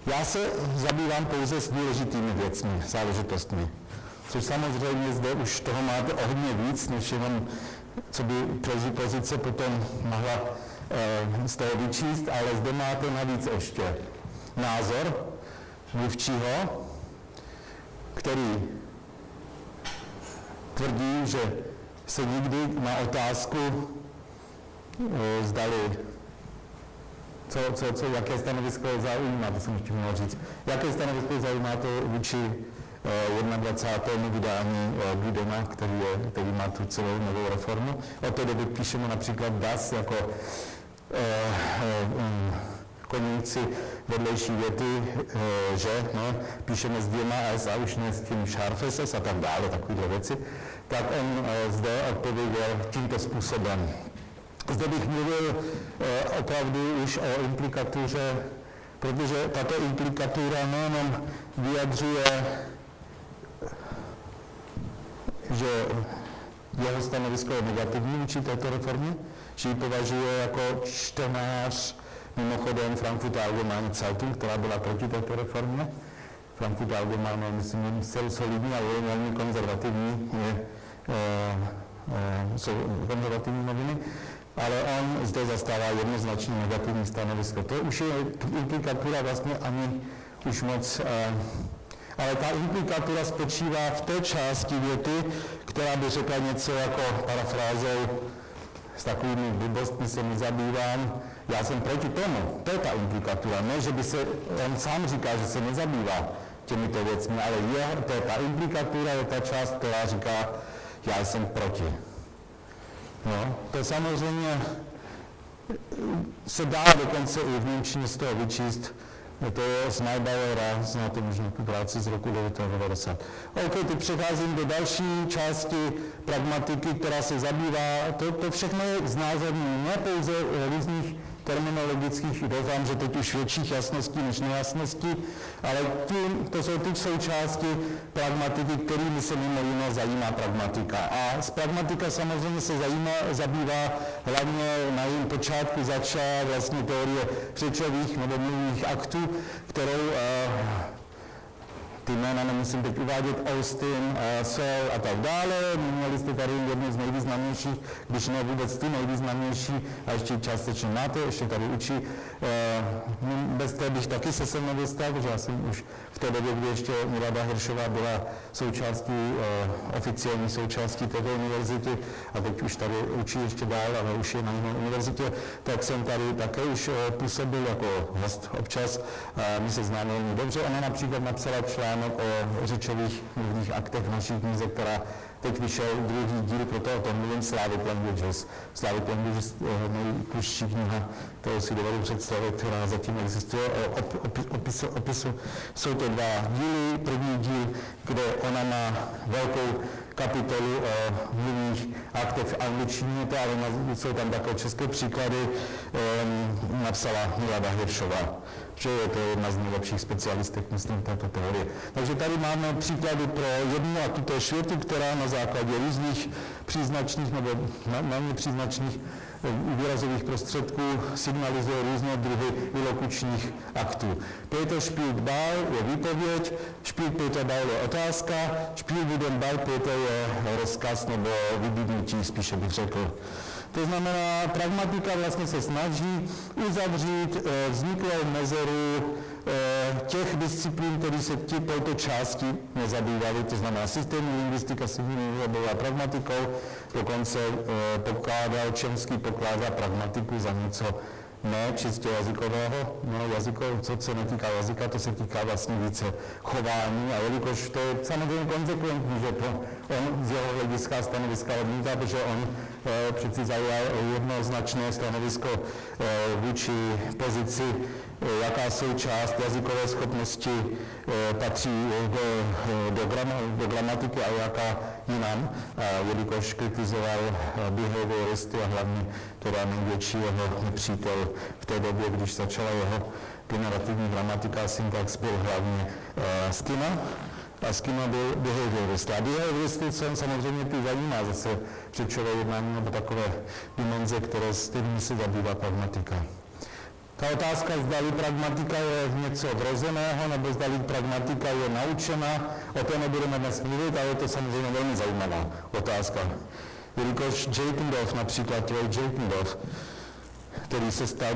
Já se zabývám pouze s důležitými věcmi, záležitostmi. Což samozřejmě zde už toho máte o hodně víc, než jenom, co by prezupozice potom mohla z toho vyčíst, ale zde máte navíc ještě názor mluvčího, který tvrdí, že se nikdy na otázku zdali, jaké stanovisko zaujímá, to jsem ještě měl říct, jaké stanovisko zaujímá to vůči 21. vydání Gudena, který má tu celou novou reformu. Od té doby píšeme například DAS jako konjunkci vedlejší věty, že píšeme s dvěma S a už ne s tím šarfes S a tak dále, takovéhle věci, tak on zde odpověděl tímto způsobem. Zde bych mluvil opravdu už o implikatuře, protože tato implikatura nejenom vyjadřuje, že jeho stanovisko je negativní vůči této reformě, že ji považuje jako čtenář Mimochodem Frankfurter Allgemeine Zeitung, která byla proti této reformě, Frankfurter Allgemeine, myslím, solidní a velmi konzervativní, jsou konzervativní noviny, ale on zde zastává jednoznačně negativní stanovisko. To už je implikatura vlastně ani už moc, ale ta implikatura spočívá v té části věty, která by řekla něco jako parafrázou s takovými blbostmi se nezabývám, já jsem proti tomu. To je ta implikatura, ne, že by se, on sám říká, že se nezabývá těmito věcmi, ale to je ta implikatura, je ta část, která říká, já jsem proti. No, to samozřejmě se dá dokonce i v němčině z toho vyčíst. To je z Maybauera, znáte možná tu práci z roku 1990. OK, teď přecházím do další části pragmatiky, která se zabývá, to všechno je znázornění, ne pouze různých terminologických, doufám, že teď už větších jasností než nejasností, ale to jsou ty součásti pragmatiky, kterými se mimo jiné zajímá pragmatika. A z pragmatika samozřejmě se zabývá hlavně na jejím počátku začala vlastně teorie řečových nebo mluvních aktů, kterou ty jména nemusím teď uvádět, Austin, Searle a tak dále. Měli jste tady jednu z nejvýznamnějších, když ne vůbec ty nejvýznamnější, a ještě částečně máte, ještě tady učí. Bez té bych taky se sem nedostal, protože já jsem už v té době, kdy ještě Milada Hiršová byla součástí, oficiální součástí této univerzity, a teď už tady učí ještě dál, ale už je na jiné univerzitě, tak jsem tady také už působil jako host občas. My se známe velmi dobře. Ona například napsala článek o řečových mluvních aktech v naší knize, která teď vyšel druhý díl, proto o tom mluvím, Slavic Languages. Slavic Languages, nejklužší kniha, kterou si dovedu představit, která zatím existuje, opisu. Jsou to dva díly. První díl, kde ona má velkou kapitolu o mluvních aktech v angličtině, ale jsou tam takové české příklady, napsala Milada Hiršová, že je to jedna z nejlepších specialistek, myslím, této teorie. Takže tady máme příklady pro jednu a tutéž větu, která na základě různých příznačných nebo méně příznačných výrazových prostředků signalizuje různé druhy ilokučních aktů. Peter spielt Ball je výpověď, spielt Peter Ball je otázka, spielt den Ball Peter je rozkaz nebo vybídnutí, spíše bych řekl. To znamená, pragmatika vlastně se snaží uzavřít vzniklou mezeru těch disciplín, které se touto části nezabývaly, to znamená systémní lingvistika se zabývá pragmatikou, dokonce Chomsky pokládá pragmatiku za něco ne čistě jazykového, co se netýká jazyka, to se týká vlastně více chování, a jelikož to je samozřejmě konzekventní, že to on z jeho hlediska stanoviska odmítá, protože on přeci zaujal jednoznačné stanovisko vůči pozici, jaká součást jazykové schopnosti patří do gramatiky a jaká jinam, jelikož kritizoval behavioristy a hlavně teda největší jeho nepřítel v té době, když začala jeho generativní gramatika a syntax, byl hlavně Skinner. A Skinner byl behaviorist. A behavioristy samozřejmě ty zajímá zase řečové jednání nebo takové dimenze, s kterými se zabývá pragmatika. Ta otázka, zdali pragmatika je něco vrozeného, nebo zdali pragmatika je naučena, o tom nebudeme dnes mluvit, ale je to samozřejmě velmi zajímavá otázka. Jelikož Jaikendorf, například Jaikendorf, který se stal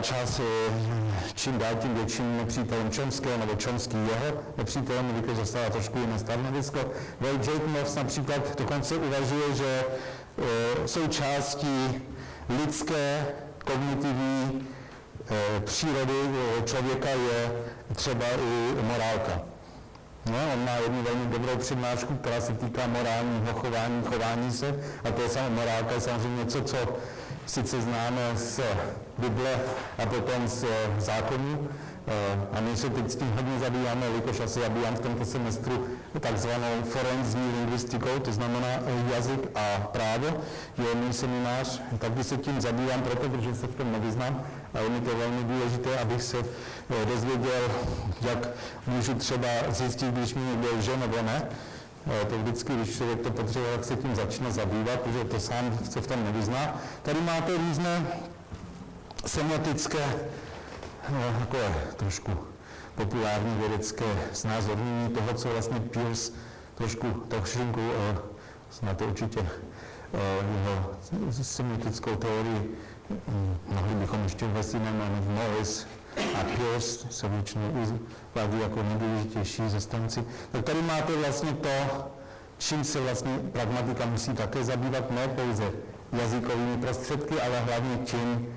čím dál tím větším nepřítelem Chomského, nebo Chomsky jeho nepřítelem, jelikož zastává trošku jiné stanovisko. Jaikendorf například dokonce uvažuje, že součástí lidské kognitivní přírody člověka je třeba i morálka. No, on má jednu velmi dobrou přednášku, která se týká morálního chování se, a to je morálka je samozřejmě něco, co sice známe z Bible a potom z zákonů, a my se teď s tím hodně zabýváme, jelikož já se zabývám v tomto semestru takzvanou forenzní lingvistikou, to znamená jazyk a právo, je můj seminář, taky se tím zabývám proto, protože se v tom nevyznám, a je mi to velmi důležité, abych se dozvěděl, jak můžu třeba zjistit, když mi někdo lže nebo ne. To vždycky, když člověk to potřebuje, jak se tím začne zabývat, protože to sám se v tom nevyzná. Tady máte různé semiotické takové trošku populární vědecké znázornění toho, co vlastně Peirce trošku, znáte určitě jeho semiotickou teorii, mohli bychom ještě vlastně jmenovat Morris a Peirce se většinou uvádí jako nejdůležitější zastanci. Tak tady máte vlastně to, čím se vlastně pragmatika musí také zabývat, ne pouze jazykovými prostředky, ale hlavně tím,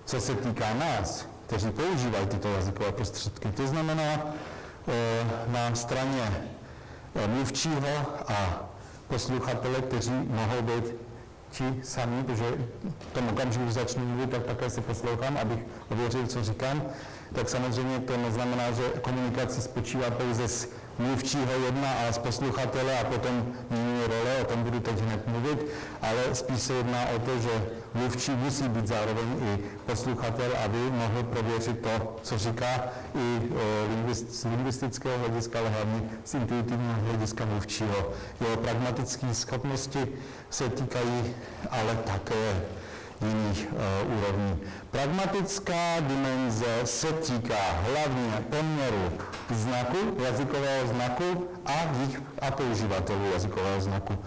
co se týká nás, kteří používají tyto jazykové prostředky. To znamená na straně mluvčího a posluchatele, kteří mohou být ti sami, protože v tom okamžiku, když začnu mluvit, tak také si poslouchám, abych ověřil, co říkám. Tak samozřejmě to neznamená, že komunikace spočívá pouze z mluvčího jedna a z posluchatele a potom mění role, o tom budu teď hned mluvit, ale spíš se jedná o to, že mluvčí musí být zároveň i posluchatel, aby mohl prověřit to, co říká i z lingvistického hlediska, ale hlavně z intuitivního hlediska mluvčího. Jeho pragmatické schopnosti se týkají ale také jiných úrovní. Pragmatická dimenze se týká hlavně poměru znaku, jazykového znaku a používatelů jazykového znaku.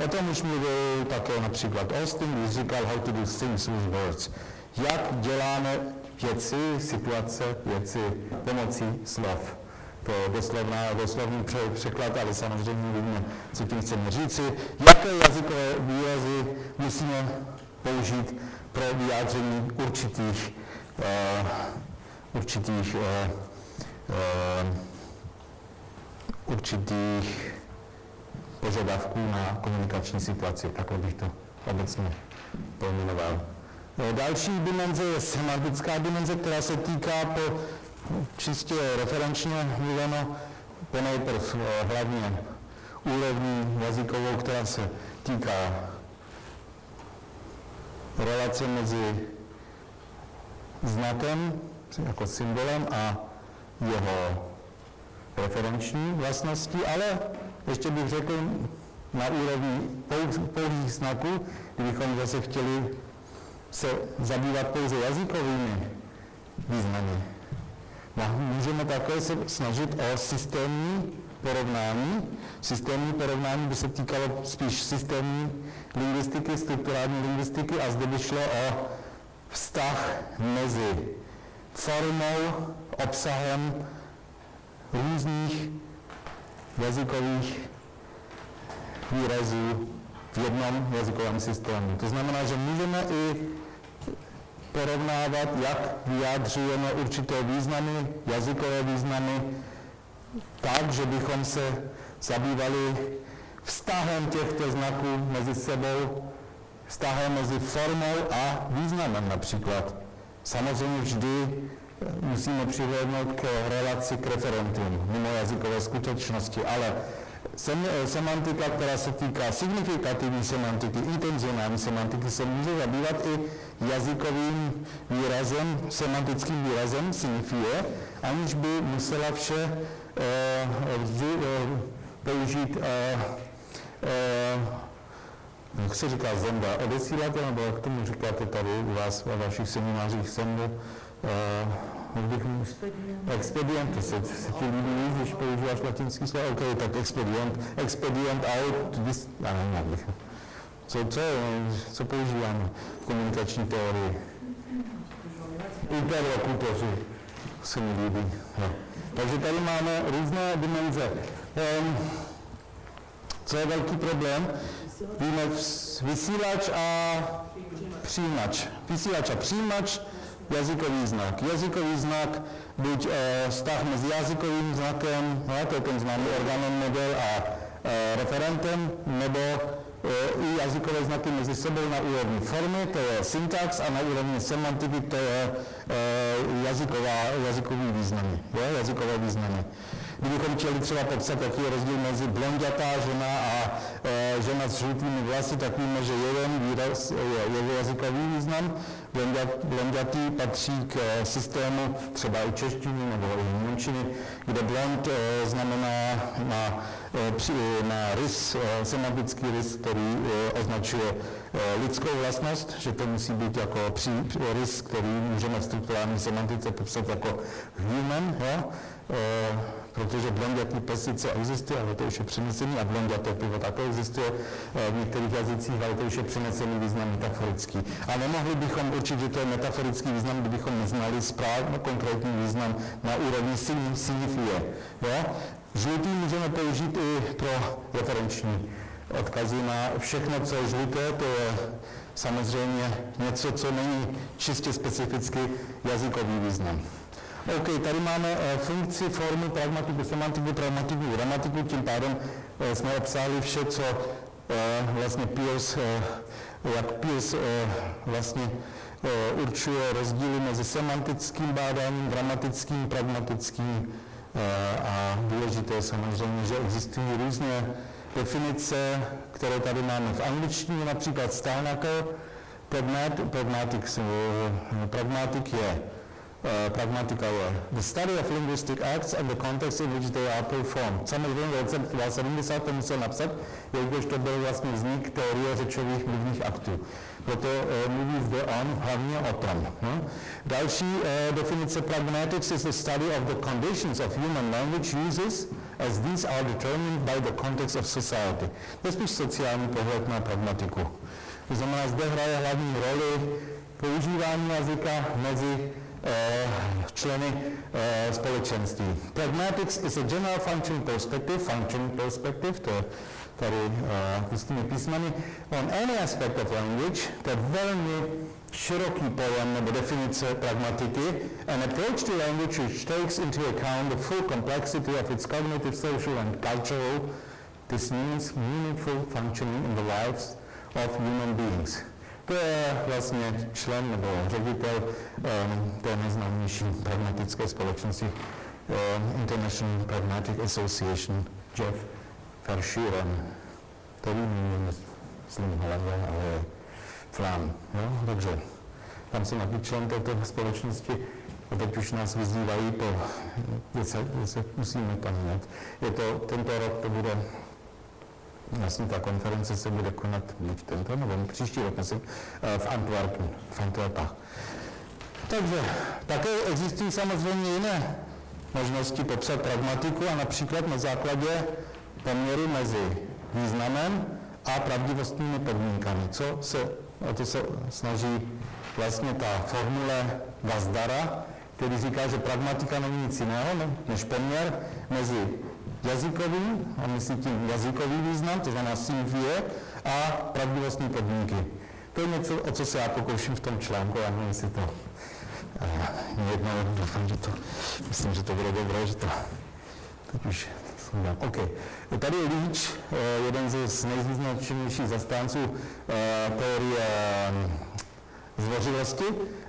O tom už mluvil také například Austin, když říkal how to do things with words. Jak děláme věci, situace, věci pomocí slov. To je doslovný překlad, ale samozřejmě víme, co tím chceme říci. Jaké jazykové výrazy musíme použít pro vyjádření určitých požadavků na komunikační situaci. Takhle bych to obecně pojmenoval. Další dimenze je semantická dimenze, která se týká čistě referenčně mluveno ponejprv hlavně úrovní jazykovou, která se týká relace mezi znakem jako symbolem a jeho referenční vlastnosti, ale ještě bych řekl na úrovni pouhých znaků, kdybychom zase chtěli se zabývat pouze jazykovými významy. Můžeme také se snažit o systémní porovnání. Systémní porovnání by se týkalo spíš systémní lingvistiky, strukturální lingvistiky a zde by šlo o vztah mezi formou, obsahem různých jazykových výrazů v jednom jazykovém systému. To znamená, že můžeme i porovnávat, jak vyjádřujeme určité významy, jazykové významy, tak, že bychom se zabývali vztahem těchto znaků mezi sebou, vztahem mezi formou a významem například. Samozřejmě vždy musíme přihlédnout k relaci k referentům, mimo jazykové skutečnosti, ale semantika, která se týká signifikativní semantiky, intenzionální semantiky, se může zabývat i jazykovým výrazem, semantickým výrazem signifie, aniž by musela vše vždy použít, jak se říká zemda, odesílat, nebo jak tomu říkáte tady u vás ve vašich seminářích zemdu, expedient, to se ti líbí, když používáš latinský slovo, ok, tak expedient out, já nevím, jak bych. Co používáme v komunikační teorii? Interlokutoři se mi líbí. No. Takže tady máme různé dimenze. Co je velký problém? Víme vysílač a přijímač. Vysílač a přijímač, jazykový znak. Jazykový znak, buď vztah mezi jazykovým znakem, to je ten známý organem model a referentem, nebo i jazykové znaky mezi sebou na úrovni formy, to je syntax, a na úrovni semantiky, to je jazykový významy, jazykové významy. Kdybychom chtěli třeba popsat, jaký je rozdíl mezi blondětá žena a žena s žlutými vlasy, tak víme, že jeden výraz je jazykový význam. Blondětý patří k systému třeba i češtiny nebo i němčiny, kde blond znamená na rys, semantický rys, který označuje lidskou vlastnost, že to musí být jako rys, který můžeme v strukturální semantice popsat jako human, jo? Protože blondětý pes sice existuje, ale to už je přenesený, a blonděté pivo také existuje v některých jazycích, ale to už je přenesený význam metaforický. A nemohli bychom určit, že to je metaforický význam, kdybychom neznali správně konkrétní význam na úrovni signifie. Žlutý můžeme použít i pro referenční odkazy na všechno, co je žluté, to je samozřejmě něco, co není čistě specificky jazykový význam. OK, tady máme funkci, formu, pragmatiku, semantiku, pragmatiku, gramatiku, tím pádem jsme obsáhli vše, co vlastně jak Peirce vlastně určuje rozdíly mezi semantickým bádáním, gramatickým, pragmatickým a důležité je samozřejmě, že existují různé definice, které tady máme v angličtině, například Steinacker, pragmatic je pragmatica je the study of linguistic acts and the context in which they are performed. Samozřejmě v roce 1970 to musel napsat, jelikož to byl vlastně vznik teorie řečových mluvních aktů. Proto mluví zde on hlavně o tom. Další definice pragmatics is the study of the conditions of human language uses as these are determined by the context of society. To je spíš sociální pohled na pragmatiku. To znamená, zde hraje hlavní roli používání jazyka mezi členy společenství. Pragmatics is a general functioning perspective, to je tady s těmi písmeny, on any aspect of language, to je velmi široký pojem nebo definice pragmatiky, an approach to language which takes into account the full complexity of its cognitive, social and cultural, this means meaningful functioning in the lives of human beings. To je vlastně člen nebo ředitel té nejznámější pragmatické společnosti International Pragmatic Association, Jeff Verschuren. To vím, myslím hlavě, ale Flam. Dobře. Tam jsem taky člen této společnosti a teď už nás vyzývají kde se musíme tam mět. Tento rok to bude vlastně ta konference se bude konat buď tento, nebo příští rok v Antwerpách. Takže také existují samozřejmě jiné možnosti popsat pragmatiku a například na základě poměru mezi významem a pravdivostními podmínkami. O to se snaží vlastně ta formule Gazdara, který říká, že pragmatika není nic jiného než poměr mezi jazykovým, a myslí tím jazykový význam, to znamená signifie, a pravdivostní podmínky. To je něco, o co se já pokouším v tom článku, já nevím, jestli to jednou doufám, myslím, že to bude dobré, že to teď už dám. OK. Tady je Leach, jeden z nejvýznačnějších zastánců teorie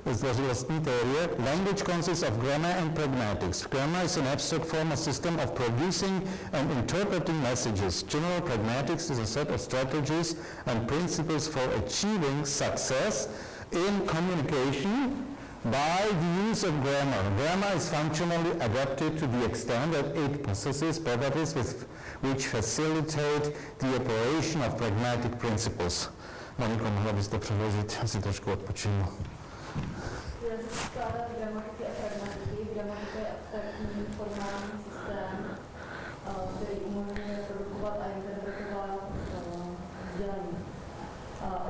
zdvořilostní teorie. Language consists of grammar and pragmatics. Grammar is an abstract formal system of producing and interpreting messages. General pragmatics is a set of strategies and principles for achieving success in communication by the use of grammar. Grammar is functionally adapted to the extent that it possesses properties which facilitate the operation of pragmatic principles. Moniko, mohla byste přeložit, asi trošku odpočinu. Já se skládat gramatiky a pragmatiky. Gramatika je abstraktní formální systém, který umožňuje produkovat a interpretovat sdělení.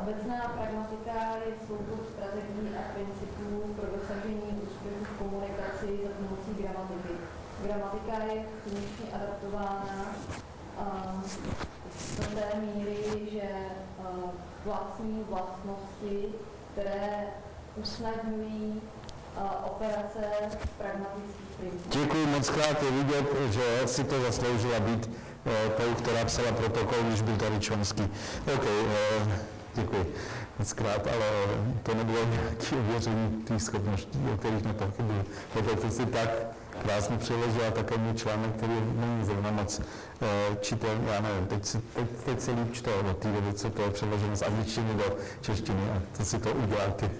Obecná pragmatika je soubor strategií a principů pro dosažení úspěchu v komunikaci za pomocí gramatiky. Gramatika je funkčně adaptována do té míry, že vlastní vlastnosti, které usnadňují operace pragmatických principů. Děkuji moc krát, je vidět, že si to zasloužila být tou, která psala protokol, když byl tady Chomsky. OK, děkuji moc krát, ale to nebylo nějaké ověření těch schopností, o kterých nepochybuji. Protože si tak krásně přeložila také můj článek, který není zrovna moc čitelný, já nevím, teď se líp čte od té doby, co to je přeloženo z angličtiny do češtiny a to si to udělá ty.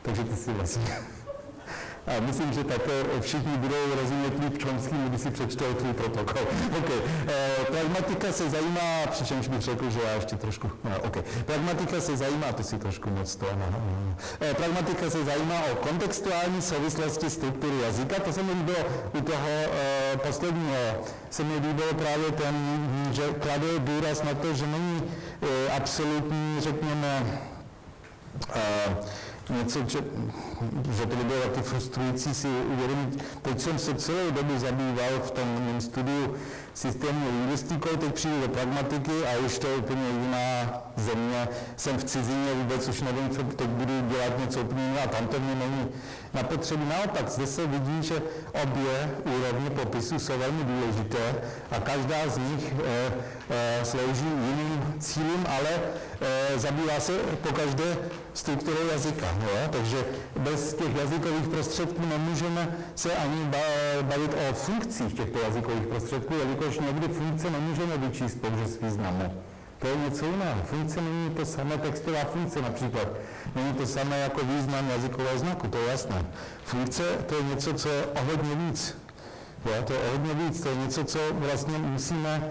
Takže ty si vlastně A myslím, že také všichni budou rozumět líp Chomským, když si přečtou tvůj protokol. Okay. Pragmatika se zajímá, přičemž bych řekl, že já ještě trošku... Pragmatika se zajímá, ty si trošku moc to... Pragmatika se zajímá o kontextuální souvislosti struktury jazyka. To se mi líbilo u toho posledního. Se mi líbilo právě ten, že klade důraz na to, že není absolutní, řekněme, něco, že to by bylo taky frustrující si uvědomit. Teď jsem se celou dobu zabýval v tom mém studiu systémní lingvistikou, teď přijdu do pragmatiky a už to je úplně jiná země. Jsem v cizině, vůbec už nevím, co teď budu dělat něco úplně jiného a tam to mě není na potřebu. Naopak, zde se vidí, že obě úrovně popisu jsou velmi důležité a každá z nich slouží jiným cílům, ale zabývá se pokaždé strukturou jazyka. Jo? Takže bez těch jazykových prostředků nemůžeme se ani bavit o funkcích těchto jazykových prostředků, jelikož někdy funkce nemůžeme vyčíst pouze z významu. To je něco jiného. Funkce není to samé, textová funkce například. Není to samé jako význam jazykového znaku, to je jasné. Funkce to je něco, co je o hodně víc. Jo, to je o hodně víc, to je něco, co vlastně musíme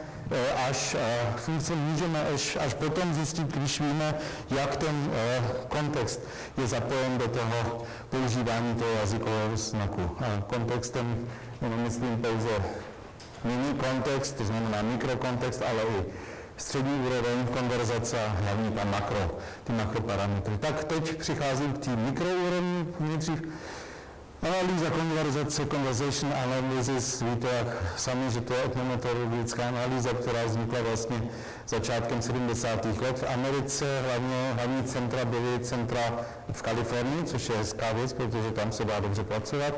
funkce můžeme až potom zjistit, když víme, jak ten kontext je zapojen do toho používání toho jazykového znaku. Kontextem nemyslím pouze mini kontext, to znamená mikrokontext, ale i střední úroveň konverzace, hlavně tam ty makroparametry. Tak teď přicházím k té mikroúrovni, nejdřív analýza konverzace, conversation analysis, víte jak sami, že to je etnometeorologická analýza, která vznikla vlastně začátkem 70. let v Americe, hlavní centra byly centra v Kalifornii, což je hezká věc, protože tam se dá dobře pracovat.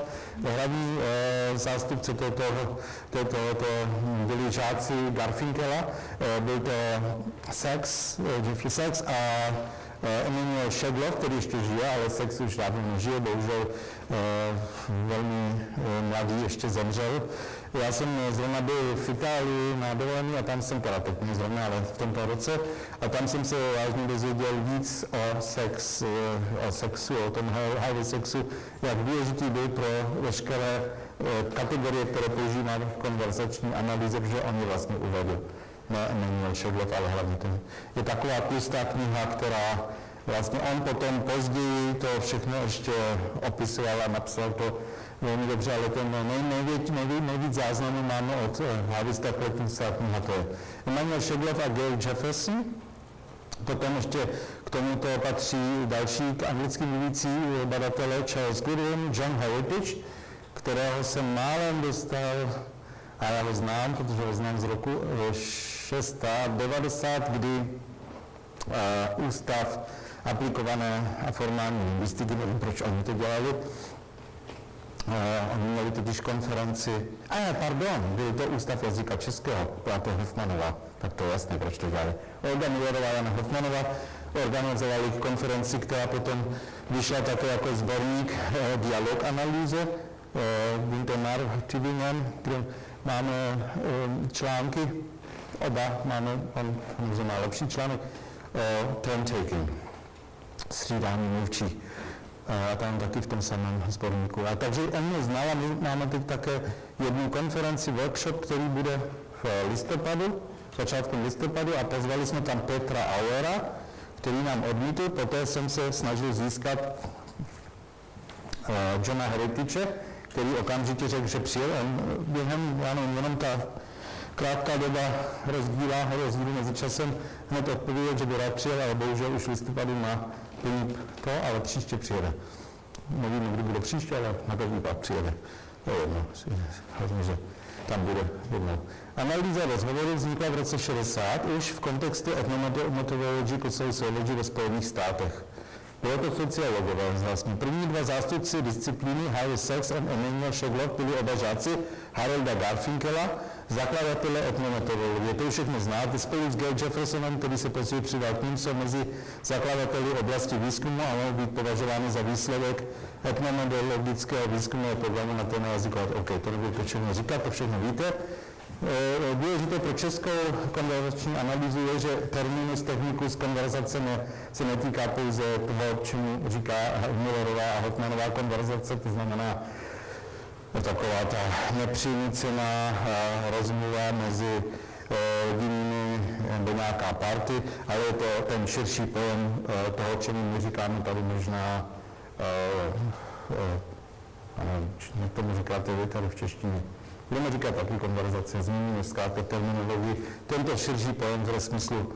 Hlavní zástupce tohoto byli žáci Garfinkela, byl to Jeffrey Sachs a Emanuel Šeglov, který ještě žije, ale Sachs už dávno nežije, bohužel velmi mladý ještě zemřel. Já jsem zrovna byl v Itálii na dovolení a tam jsem, teda teď ne zrovna, ale v tomto roce, a tam jsem se vážně dozvěděl víc o sexu, o tom hlavě sexu, jak důležitý byl pro veškeré kategorie, které používá v konverzační analýze, protože on je vlastně uvedl. Ne Emanuel Šeglov, ale hlavně ten. Je taková tlustá kniha, která vlastně on potom později to všechno ještě opisoval a napsal to velmi dobře, ale ten nejvíc záznamů máme od hlavy takhle tlustá kniha, to je Emanuel Šeglov a Gail Jefferson. Potom ještě k tomuto patří další anglicky mluvící badatelé Charles Goodwin, John Heritage, kterého jsem málem dostal, a já ho znám, protože ho znám z roku 690, kdy Ústav aplikované a formální lingvistiky, nevím, proč oni to dělali. Oni měli totiž konferenci, byl to Ústav jazyka českého, byla to Hofmanova, tak to je jasné, proč to dělali. Olga Millerová, Jana Hofmanova organizovali konferenci, která potom vyšla také jako sborník Dialog analýze, Wintermar Tübingen, kde máme články, oba máme, on má lepší článek, o turn taking, střídání mluvčí. A tam taky v tom samém sborníku. A takže on mě znal a my máme teď také jednu konferenci, workshop, který bude v listopadu, začátkem listopadu, a pozvali jsme tam Petra Auera, který nám odmítl, poté jsem se snažil získat Johna Heritage, který okamžitě řekl, že přijel. Jenom ta krátká doba rozdílu mezi časem hned odpověděl, že by rád přijel, ale bohužel už v listopadu má plnit to, ale příště přijede. Nevím, kdy bude příště, ale na každý pád přijede. To je jedno, hlavně, že tam bude jednou. Analýza rozhovoru vznikla v roce 60 už v kontextu Ethnomethodological Sociology ve Spojených státech. Bylo to sociologové vlastně. První dva zástupci disciplíny Harry Sachs a Emanuel Šeglov byli oba žáci Harolda Garfinkela, zakladatele etnometodologie. To už všechno znáte. Spolu s Gail Jeffersonem, který se později přidal k ním, jsou mezi zakladateli oblasti výzkumu a mohou být považovány za výsledek etnometodologického výzkumného programu na téma jazykové. OK, to nebudu to všechno říkat, to všechno víte. důležité pro českou konverzační analýzu je, že terminus technicus konverzace se netýká pouze toho, čemu říká Millerová a Hofmannová konverzace, to znamená taková ta nepřinucená rozmluva mezi jinými nebo nějaká party, ale je to ten širší pojem toho, čemu my říkáme tady možná, jak tomu říkáte vy tady v češtině. Budeme říkat taky konverzace, zmíníme zkrátka terminologii, tento širší pojem v smyslu.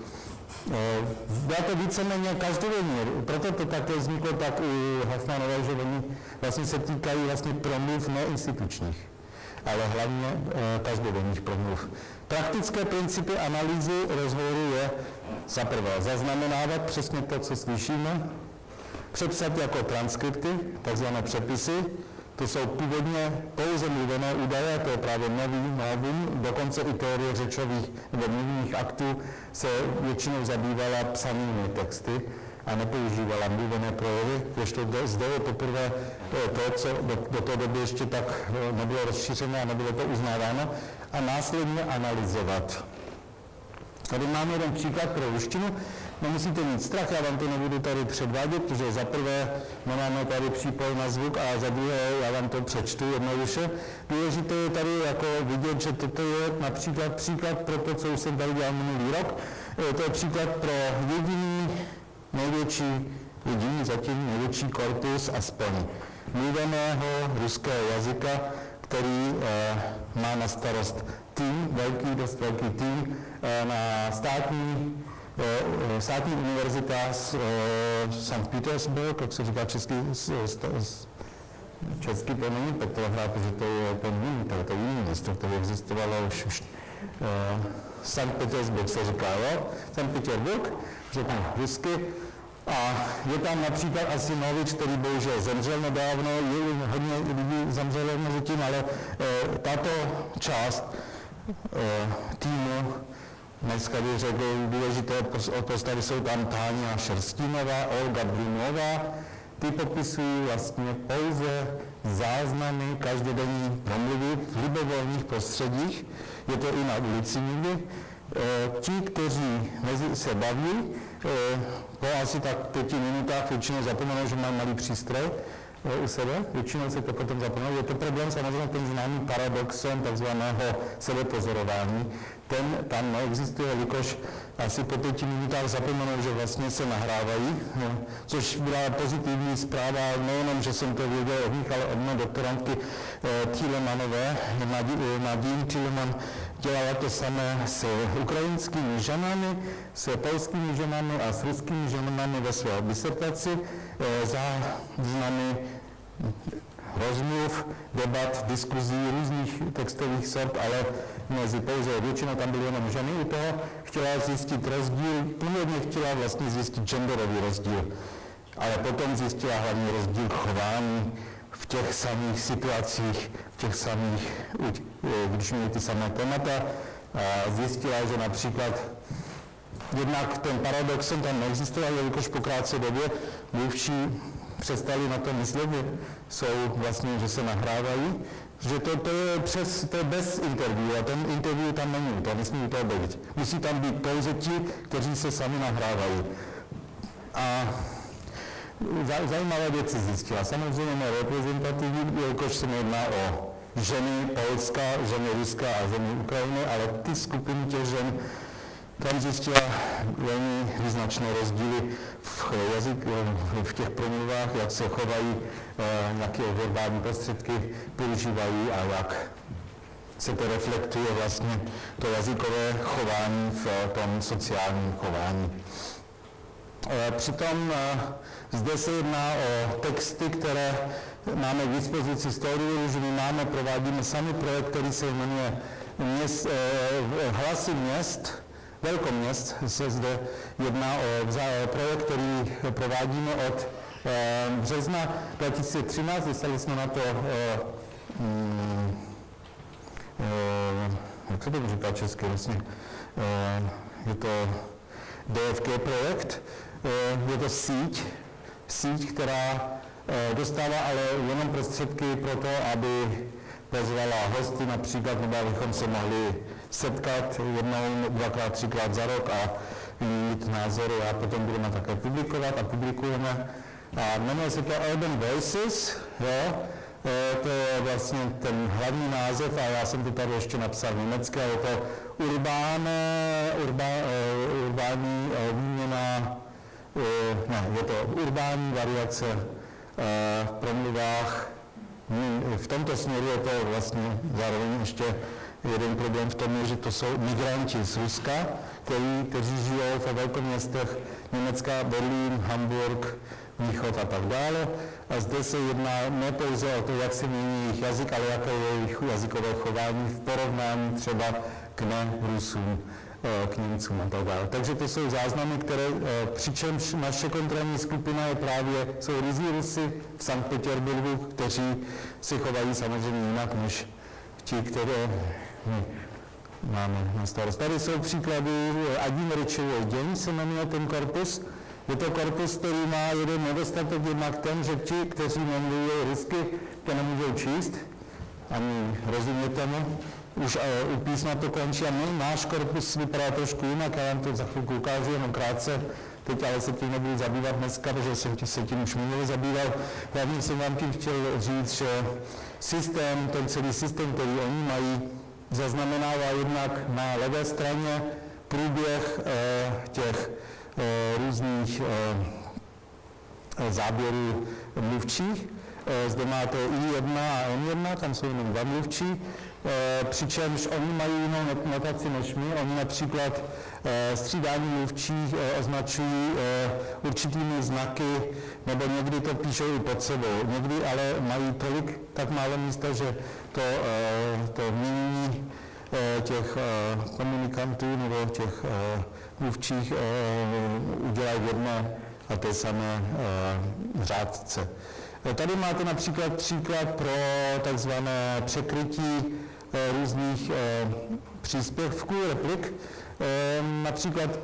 Dá to víceméně každodenně, proto to také vzniklo tak u Hofmannové, že oni vlastně se týkají vlastně promluv neinstitučních, ale hlavně každodenních promluv. Praktické principy analýzy rozhovoru je za prvé zaznamenávat přesně to, co slyšíme, přepsat jako transkripty, takzvané přepisy. To jsou původně pouze mluvené údaje, to je právě novum, dokonce i teorie řečových nebo mluvních aktů se většinou zabývala psanými texty a nepoužívala mluvené projevy, ještě zde je poprvé to, co do té doby ještě tak nebylo rozšířené a nebylo to uznáváno, a následně analyzovat. Tady máme jeden příklad pro ruštinu. Nemusíte mít strach, já vám to nebudu tady předvádět, protože za prvé nemáme tady přípoj na zvuk a za druhé já vám to přečtu jednoduše. Důležité je tady jako vidět, že toto je například příklad pro to, co už jsem tady dělal minulý rok. To je příklad pro jediný zatím největší korpus aspoň mluveného ruského jazyka, který má na starost tým, dost velký tým na státní univerzita Sankt Petersburg, jak se říká český to není Petrohrad, protože to je ten jiný, to je jiný město, které existovalo už Sankt Petersburg se říká, jo? Sankt Petersburg, řeknu rusky. A je tam například Asimovič, který bohužel zemřel nedávno, hodně lidí zemřelo mezi tím, ale tato část týmu, dneska bych řekl, důležité postavy jsou tam Táňa Šerstínová, Olga Brunová, ty popisují vlastně pouze záznamy každodenní promluvy v libovolných prostředích, je to i na ulici někdy. Ti, kteří se baví, po asi tak 5 minutách většinou zapomenou, že mám malý přístroj u sebe, většinou se to potom zapomenou. Je to problém samozřejmě ten známý paradoxem takzvaného sebepozorování. Ten tam neexistuje, jelikož asi po 5 minutách zapomenou, že vlastně se nahrávají, což byla pozitivní zpráva, nejenom, že jsem to věděl od nich, ale od mé doktorantky Thielemanové, Nadine Thielemann, dělala to samé s ukrajinskými ženami, s polskými ženami a s ruskými ženami ve své disertaci. Záznamy rozmluv, debat, diskuzí, různých textových sort, ale mezi pouze většinou tam byly jenom ženy u toho, chtěla zjistit rozdíl, původně chtěla vlastně zjistit genderový rozdíl, ale potom zjistila hlavně rozdíl chování v těch samých situacích, v těch samých, když měli ty samé témata, a zjistila, že například jednak ten paradoxem tam neexistoval, jelikož po krátké době mluvčí přestali na to myslet, že jsou vlastně, že se nahrávají, že to je bez interview a ten interview tam není, to nesmí to být. Musí tam být pouze ti, kteří se sami nahrávají. A zajímavé věci zjistila. Samozřejmě nereprezentativní, jelikož se jedná o ženy Polska, ženy Ruska a ženy Ukrajiny, ale ty skupiny těch žen tam zjistila velmi význačné rozdíly v těch promluvách, jak se chovají, jaké verbální prostředky používají a jak se to reflektuje vlastně to jazykové chování v tom sociálním chování. Přitom zde se jedná o texty, které máme k dispozici z toho důvodu, že my provádíme sami projekt, který se jmenuje Hlasy měst, velkoměst. Se zde jedná o projekt, který provádíme od března 2013. Dostali jsme na to, jak se to říká česky, vlastně, je to DFK projekt, je to síť, která dostává ale jenom prostředky pro to, aby pozvala hosty například, nebo abychom se mohli setkat jednou, dvakrát, třikrát za rok a mít názory a potom budeme také publikovat a publikujeme. A jmenuje se to Urban Voices, jo? To je vlastně ten hlavní název a já jsem to tady ještě napsal německy, je to urbání výměna, je to urbání variace v promluvách. V tomto směru je to vlastně zároveň ještě jeden problém v tom, že to jsou migranti z Ruska, kteří žijou ve velkoměstech Německa, Berlín, Hamburg, Mnichov a tak dále. A zde se jedná ne pouze o to, jak se mění jejich jazyk, ale jaké je jejich jazykové chování v porovnání třeba k ne-Rusům, k Němcům a tak dále. Takže to jsou záznamy, které, přičemž naše kontrolní skupina jsou rizí Rusy v Sankt Petěrburgu, kteří se chovají samozřejmě jinak než ti, které máme na starost. Tady jsou příklady Adineričový děň, se jmenuje ten korpus. Je to korpus, který má jeden nedostatek jednak ten, že ti, kteří nemluví rusky, to nemůžou číst, ani rozumět tomu. Už u písma to končí a náš korpus vypadá trošku jinak, já vám to za chvilku ukážu, jenom krátce. Teď ale se tím nebudu zabývat dneska, protože jsem se tím už minule zabýval. Hlavně jsem vám tím chtěl říct, že ten celý systém, který oni mají, zaznamenává jednak na levé straně průběh těch různých záběrů mluvčích. Zde máte I1 a N1, tam jsou jenom dva mluvčí, přičemž oni mají jinou notaci než my. Oni například střídání mluvčích označují určitými znaky, nebo někdy to píšou i pod sebou. Někdy ale mají tak málo místa, že to mění těch komunikantů nebo těch mluvčích udělají v jedné a té samé řádce. Tady máte například příklad pro takzvané překrytí různých příspěvků, replik. Například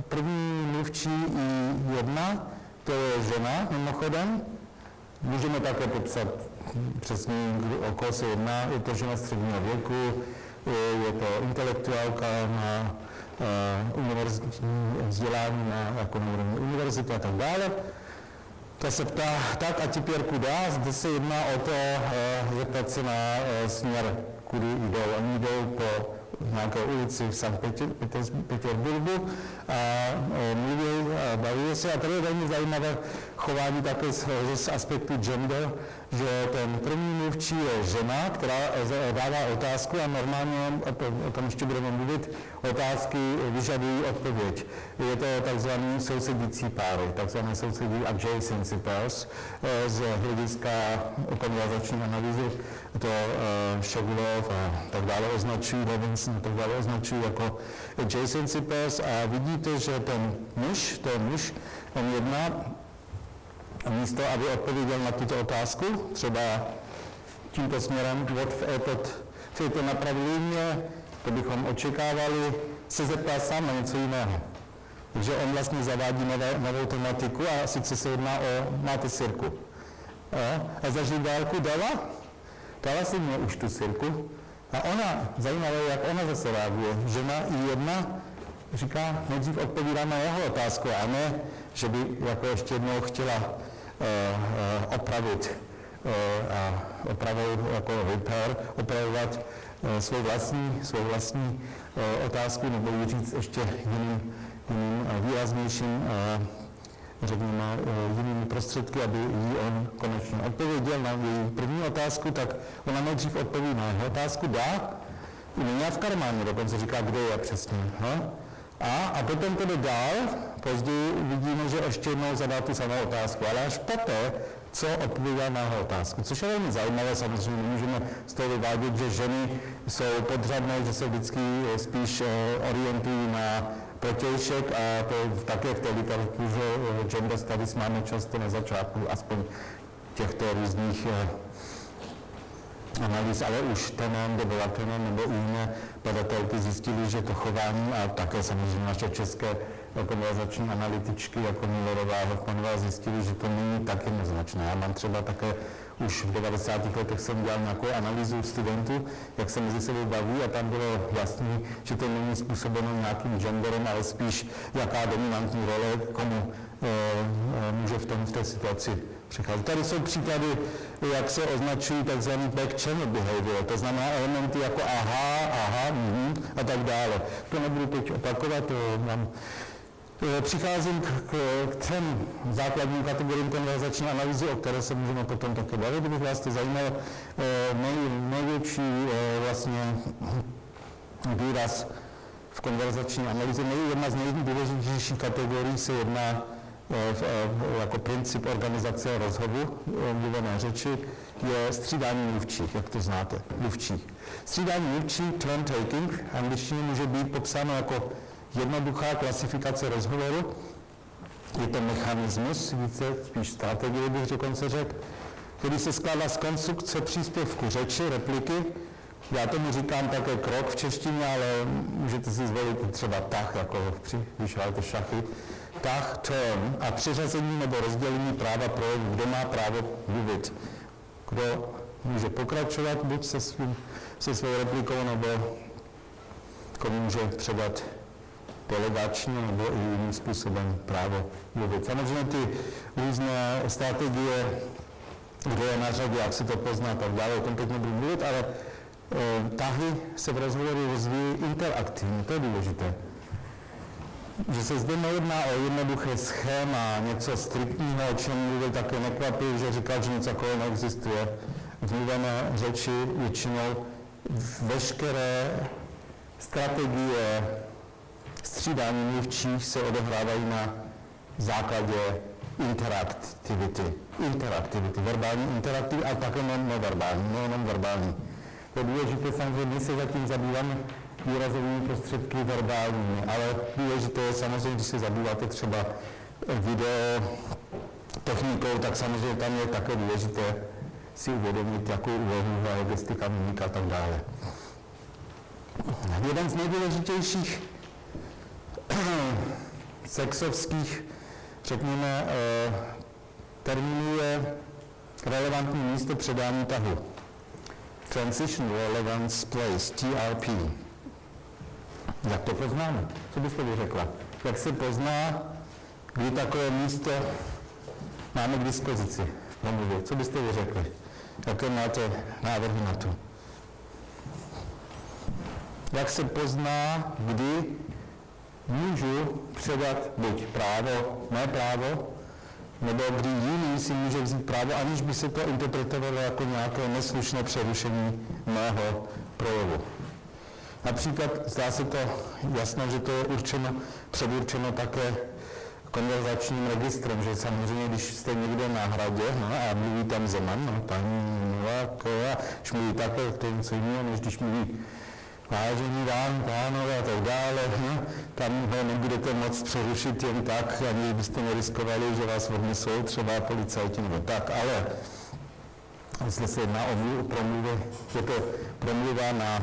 první mluvčí I1, to je žena, mimochodem. Můžeme také popsat přesně, o koho se jedná. Je to žena středního věku, je to intelektuálka na univerzitní vzdělání jako na univerzitě a tak dále. Ta se ptá, tak a теперь куда? Zde se jedná o to zeptat se na směr, kudy jdou. Oni jdou po nějaké ulici v Sankt Petěrburgu a mluví a baví se. A tady je velmi zajímavé chování také z aspektu gender, že ten první mluvčí je žena, která dává otázku a normálně, o tom ještě budeme mluvit, otázky vyžadují odpověď. Je to takzvaný sousedící páry, takzvané sousedí adjacency pairs. Z hlediska konverzační analýzy to Šegulov a tak dále označují, Levinson a tak dále označují jako adjacency pairs a vidíte, že ten muž, on jedná místo, aby odpověděl na tuto otázku, třeba tímto směrem, v této napravili mě, to bychom očekávali, se zeptá sám na něco jiného. Takže on vlastně zavádí novou tematiku a sice se jedná o máte sirku. A za židálku dala si mě už tu sirku a ona, zajímavé, jak ona zase reaguje. Žena I1 říká, nejdřív odpovídá na jeho otázku a ne, že by jako ještě jednou chtěla opravovat svou vlastní otázku nebo ji říct ještě jiným výraznějším, řekněme, jinými prostředky, aby jí on konečně odpověděl na její první otázku, tak ona nejdřív odpoví na jeho otázku, dá, u mě v karmáně, dokonce říká, kde je přesně. A potom tedy dál, později vidíme, že ještě jednou zadá tu samou otázku, ale až poté, co odpovídá na jeho otázku. Což je velmi zajímavé, samozřejmě nemůžeme z toho vyvádět, že ženy jsou podřadné, že se vždycky spíš orientují na protějšek a to také v té literatuře gender studies máme často na začátku aspoň těchto různých analýz, ale už Tenon nebo Latenon nebo jiné badatelky zjistili, že to chování a také samozřejmě naše české konverzační analytičky jako Millerová a Hoffmanová zjistili, že to není tak jednoznačné. Já mám třeba také už v 90. letech jsem dělal nějakou analýzu studentů, jak se mezi sebou baví a tam bylo jasný, že to není způsobeno nějakým genderem, ale spíš jaká dominantní role komu může v té situaci přicházet. Tady jsou příklady, jak se označují tzv. back channel behavior, to znamená elementy jako aha, a tak dále. To nebudu teď opakovat, přicházím k třem základním kategoriím konverzační analýzy, o které se můžeme potom také bavit, kdybych vás to zajímalo. Největší vlastně výraz v konverzační analýze, jedna z nejdůležitějších kategorií se jedná jako princip organizace rozhovoru mluvené řeči, je střídání mluvčích, jak to znáte, mluvčích. Střídání mluvčích, turn taking, v angličtině může být popsáno jako jednoduchá klasifikace rozhovoru. Je to mechanismus, více spíš strategie bych dokonce řekl, který se skládá z konstrukce příspěvku řeči, repliky. Já tomu říkám také krok v češtině, ale můžete si zvolit třeba tah, jako když hrajete šachy. Tah, turn a přiřazení nebo rozdělení práva projevu, kdo má právo mluvit, kdo může pokračovat buď se svou replikou, nebo komu může předat delegačně nebo i jiným způsobem právo mluvit. Samozřejmě ty různé strategie, kdo je na řadě, jak si to pozná, tak dále, o tom teď nebudu mluvit, ale tahy se v rozhovoru rozvíjí interaktivně, to je důležité. Že se zde nejedná o jednoduché schéma, něco striktního, o čem mluvil také nekvapí, že říkal, že něco takového neexistuje. V mluvené řeči většinou veškeré strategie střídání mluvčích se odehrávají na základě interaktivity, verbální interaktivity, ale také neverbální, nejenom verbální. To je důležité, samozřejmě, my se zatím zabýváme výrazovými prostředky verbálními, ale důležité je samozřejmě, když se zabýváte třeba video technikou, tak samozřejmě tam je také důležité si uvědomit, jakou úlohu hraje gestika, mimika a tak dále. Jeden z nejdůležitějších sexovských, řekněme, termínů je relevantní místo předání tahu. Transition Relevance Place, TRP. Jak to poznáme? Co byste vy řekla? Jak se pozná, kdy takové místo máme k dispozici v promluvě? Co byste vy řekli? Jaké máte návrhy na to? Jak se pozná, kdy můžu předat buď právo, mé právo, nebo kdy jiný si může vzít právo, aniž by se to interpretovalo jako nějaké neslušné přerušení mého projevu. Například zdá se to jasné, že to je předurčeno také konverzačním registrem, že samozřejmě, když jste někde na hradě a mluví tam Zeman, paní Nováková, když mluví takhle, to je něco jiného, než když mluví vážení dámy, pánové a tak dále, tam ho nebudete moc přerušit jen tak, ani byste neriskovali, že vás odnesou třeba policajti nebo tak, ale jestli se jedná o promluvy, je to promluva na,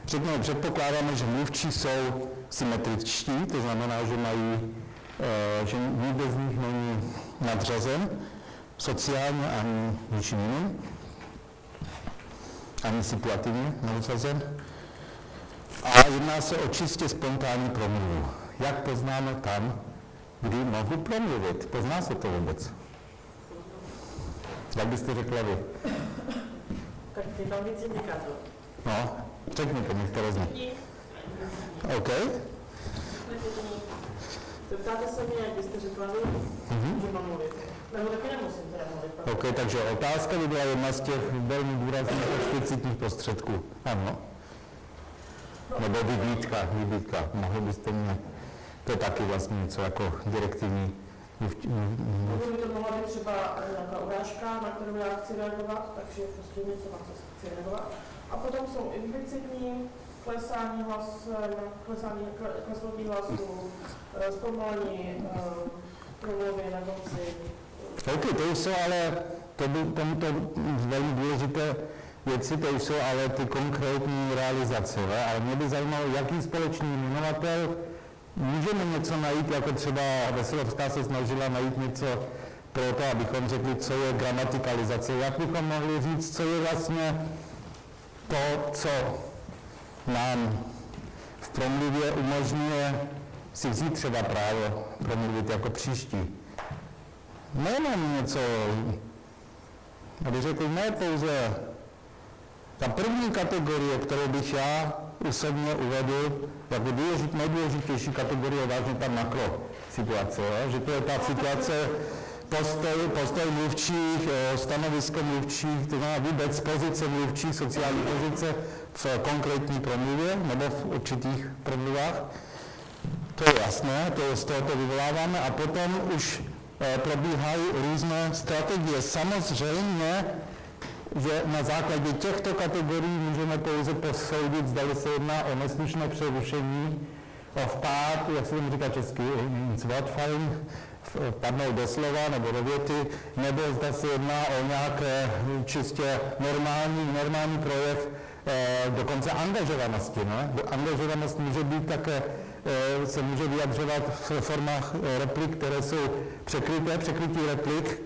řekněme, předpokládáme, že mluvčí jsou symetričtí, to znamená, že mají, že nikdo z nich není nadřazen, sociálně ani ničím jiným, ani situativně nadřazen. A jedná se o čistě spontánní promluvu. Jak poznáme tam, kdy mohu promluvit? Pozná se to vůbec? Jak byste řekla vy? Tak je tam víc indikátorů. No, řekněte některé z nich. OK. Zeptáte se mě, jak byste řekla vy, že mám mluvit. Nebo taky nemusím teda mluvit. OK, takže otázka by byla jedna z těch velmi důrazných explicitních prostředků. Ano. Nebo vybídka. Mohli byste mě, to je taky vlastně něco jako direktivní. By to mohla být třeba nějaká urážka, na kterou já chci reagovat, takže prostě něco, na co chci reagovat. A potom jsou implicitní klesání klesnutí hlasu, zpomalení, promluvy na konci. OK, to jsou ale, tomuto velmi důležité věci, to jsou ale ty konkrétní realizace, ale mě by zajímalo, jaký společný jmenovatel můžeme něco najít, jako třeba Veselovská se snažila najít něco pro to, abychom řekli, co je gramatikalizace, jak bychom mohli říct, co je vlastně to, co nám v promluvě umožňuje si vzít třeba právo promluvit jako příští. Nejenom něco, aby řekl, ne pouze ta první kategorie, kterou bych já osobně uvedl jako nejdůležitější kategorie, vážně ta makro situace, že to je ta situace postoj mluvčích, stanovisko mluvčích, to znamená vůbec pozice mluvčích, sociální pozice v konkrétní promluvě nebo v určitých promluvách. To je jasné, z toho to vyvoláváme a potom už probíhají různé strategie. Samozřejmě, že na základě těchto kategorií můžeme pouze posoudit, zda se jedná o neslušné přerušení, o vpád, jak se tomu říká česky, Wortfallen, padnou do slova nebo do věty, nebo zda se jedná o nějaké čistě normální projev dokonce angažovanosti. Ne? Angažovanost může být také, se může vyjadřovat v formách replik, které jsou překrytí replik.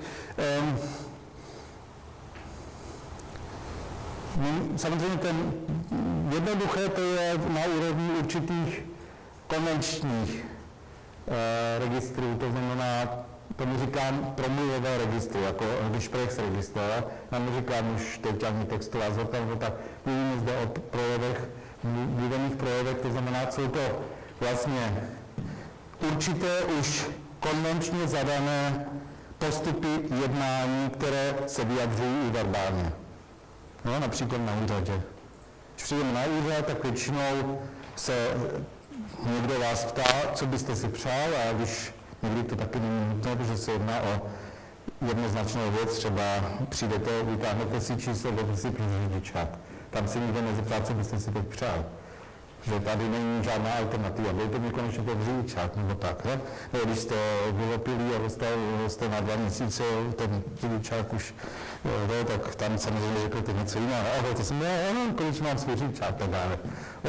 Samozřejmě ten jednoduché to je na úrovni určitých konvenčních registrů, to znamená, tomu říkám promluvové registry, jako Gesprächsregister, nám říkám už teď ani textová zhotovka, tak mluvíme zde o projevech, mluvených projevech, to znamená, jsou to vlastně určité už konvenčně zadané postupy jednání, které se vyjadřují i verbálně. No, například na úřadě. Když přijdeme na úřad, tak většinou se někdo vás ptá, co byste si přál, a když někdy to taky není nutné, protože se jedná o jednoznačnou věc, třeba přijdete, vytáhnete si číslo, vezmete si řidičák. Tam si nikdo nezeptá, co byste si teď přál. Že tady není žádná alternativa, byl to mi konečně ten řidičák, nebo tak, ne? Nebo když jste vylepili a jste na 2 měsíce, ten řidičák už, tak tam samozřejmě řekl něco jiného. Ale to jsem, konečně mám svůj řidičák, tak dále.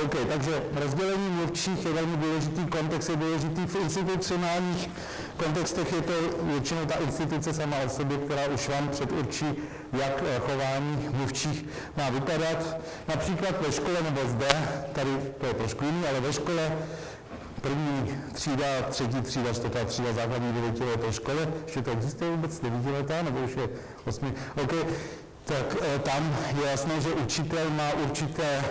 OK, takže rozdělení mluvčích je velmi důležitý, kontext je důležitý. V institucionálních kontextech je to většinou ta instituce sama o sobě, která už vám předurčí, jak chování mluvčích má vypadat. Například ve škole nebo zde, tady to je trošku jiný, ale ve škole první třída, třetí třída, čtvrtá třída, základní 9leté škole, ještě to existuje vůbec 9letá, nebo už je 8. OK, tak tam je jasné, že učitel má určité,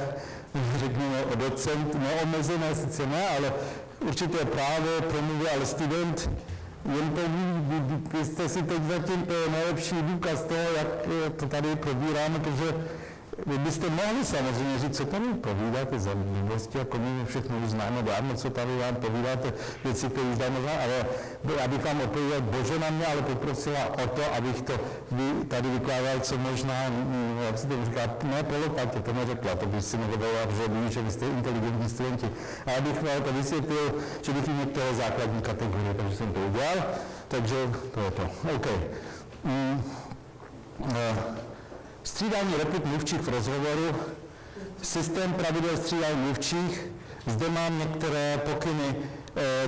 řekněme, docent, neomezené sice ne, ale určité právo promluvy, ale student jen to vy jste si teď zatím, to je nejlepší důkaz toho, jak to tady probíráme, protože vy byste mohli samozřejmě říct, co tady povídáte za blbosti, jako my všechno už známe dávno, co tady vám povídáte, věci, které už dávno znám, ale já bych vám odpověděl, Bože na mě, ale poprosila o to, abych to tady vykládal, co možná, jak se to říká, ne polopatě, to neřekla, to bych si nedovolila, že ví, že vy jste inteligentní studenti. Ale bych to vysvětlil, že bych jim některé základní kategorie, takže jsem to udělal, takže to je to. OK. Střídání replik mluvčích v rozhovoru, systém pravidel střídání mluvčích, zde mám některé pokyny,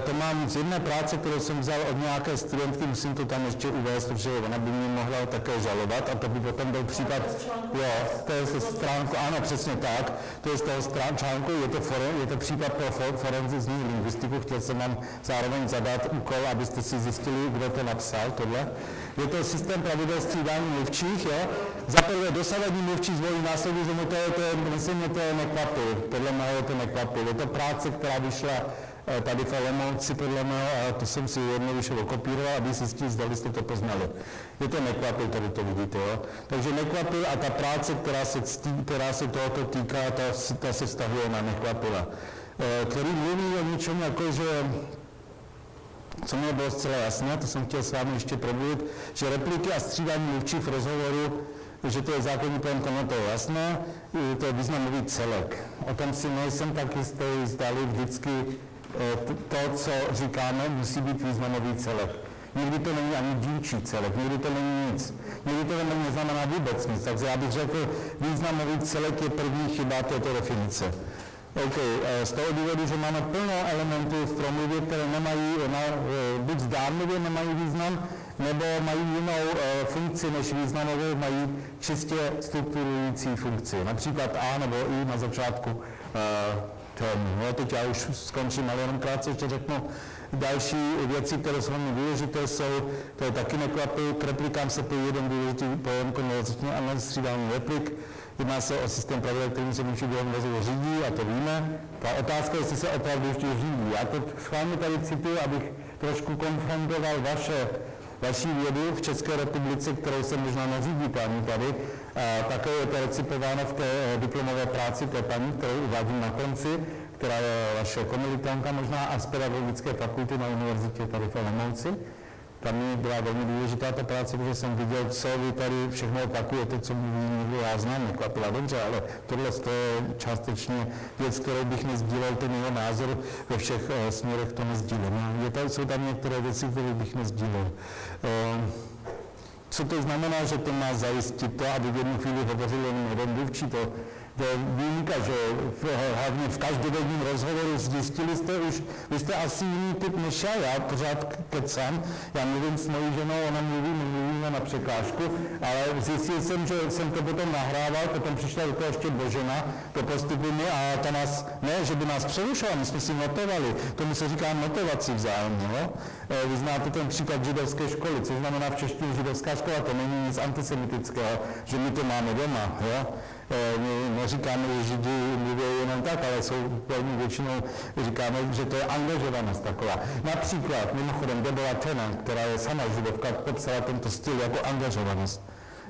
to mám z jedné práce, kterou jsem vzal od nějaké studentky, musím to tam ještě uvést, protože ona by mě mohla také žalovat a to by potom byl případ, jo, to je ze stránku, ano, přesně tak, to je z toho článku, je to případ pro forenzní lingvistiku, chtěl jsem vám zároveň zadat úkol, abyste si zjistili, kdo to napsal, tohle. Je to systém pravidel střídání mluvčích, jo. Za prvé dosavadní mluvčí zvolí následují, že to je nekvapil, podle mého to nekvapil. Je to práce, která vyšla tady v Olomouci, podle mého, a to jsem si jednoduše okopíroval, aby si zjistil, zdali jste to poznali. Je to nekvapil, tady to vidíte, jo. Takže nekvapil a ta práce, která se tohoto týká, ta se vztahuje na nekvapila. Který mluví o něčem jako, že co mi bylo zcela jasné, to jsem chtěl s vámi ještě probudit, že repliky a střídání mluvčích v rozhovoru, že to je základní pojem, to je jasné, to je významový celek. O tom si nejsem tak jistý, zdali vždycky to, co říkáme, musí být významový celek. Někdy to není ani dílčí celek, někdy to není nic. Někdy to neznamená vůbec nic, takže já bych řekl, významový celek je první chyba této definice. OK, z toho důvodu, že máme plno elementů v promluvě, které nemají, buď zdánlivě nemají význam, nebo mají jinou funkci než významovou, mají čistě strukturující funkci. Například A nebo I na začátku no, teď já už skončím, ale jenom krátce ještě řeknu. Další věci, které jsou velmi důležité, jsou, to je taky nekvapil, k replikám se pojí jeden důležitý pojem konverzační analýzy střídání replik. Jedná se o systém pravidel, kterým se vůči během rozhovoru řídí, a to víme. Ta otázka, jestli se opravdu ještě řídí. Já to schválně tady cituji, abych trošku konfrontoval vaší vědu v České republice, kterou se možná neřídíte ani tady. Také je to recipováno v té diplomové práci té paní, kterou uvádím na konci, která je vaše kommilitonka možná a z pedagogické fakulty na univerzitě tady v Olomouci. Tam mi byla velmi důležitá ta práce, protože jsem viděl, co vy tady všechno opakujete, co mluví někdo, já znám, nekvapila dobře, ale tohle je částečně věc, kterou bych nezdílel, ten jeho názor ve všech směrech to nezdílím. Jsou tam některé věci, které bych nezdílel. Co to znamená, že to má zajistit to, aby v jednu chvíli hovořil jen jeden mluvčí, to je výjimka, že hlavně v každodenním rozhovoru zjistili jste už, vy jste asi jiný typ než já pořád kecám, já mluvím s mojí ženou, ona mluví, my mluvíme na překážku, ale zjistil jsem, že jsem to potom nahrával, potom přišla do toho ještě Božena, to postupujeme a ta nás, ne, že by nás přerušovala, my jsme si notovali, tomu se říká notovací vzájemně, no? Vy znáte ten příklad židovské školy, což znamená v češtině židovská škola, to není nic antisemitického, že my to máme doma, jo? My neříkáme, že Židi mluví jenom tak, ale jsou velmi většinou, říkáme, že to je angažovanost taková. Například, mimochodem, Deborah Tennant, která je sama židovka, popsala tento styl jako angažovanost.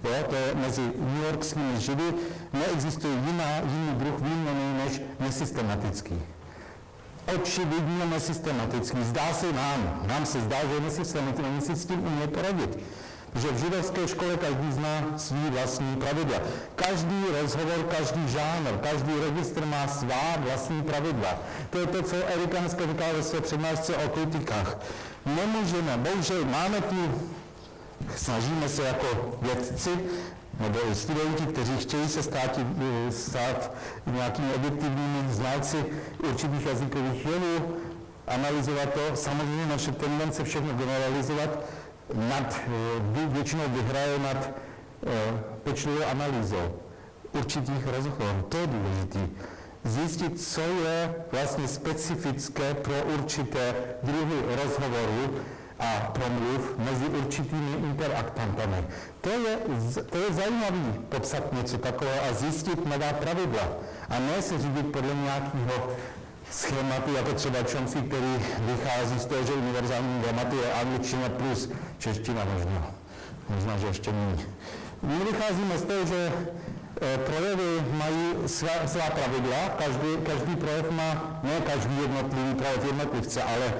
Jo, to je mezi newyorskými Židy, neexistuje jiný druh výměny než nesystematický. Očividně nesystematický. Zdá se nám se zdá, že je nesystematický, oni si s tím umí poradit. Že v židovské škole každý zná svý vlastní pravidla. Každý rozhovor, každý žánr, každý registr má svá vlastní pravidla. To je to, co Erika dneska říkala ve své přednášce o kritikách. Nemůžeme, bohužel máme snažíme se jako vědci, nebo i studenti, kteří chtějí se stát nějakými objektivními znalci určitých jazykových jevů, analyzovat to, samozřejmě naše tendence všechno generalizovat, většinou vyhraje nad pečlivou analýzou určitých rozhovorů. To je důležité. Zjistit, co je vlastně specifické pro určité druhy rozhovorů a promluv mezi určitými interaktantami. To je zajímavé popsat něco takového a zjistit nová pravidla. A ne se řídit podle nějakého schématu, jako třeba Chomsky, který vychází z toho, že univerzální gramaty je angličtina plus čeština možná, že ještě méně. My vycházíme z toho, že projevy mají svá pravidla, každý projev má, ne každý jednotlivý projev jednotlivce, ale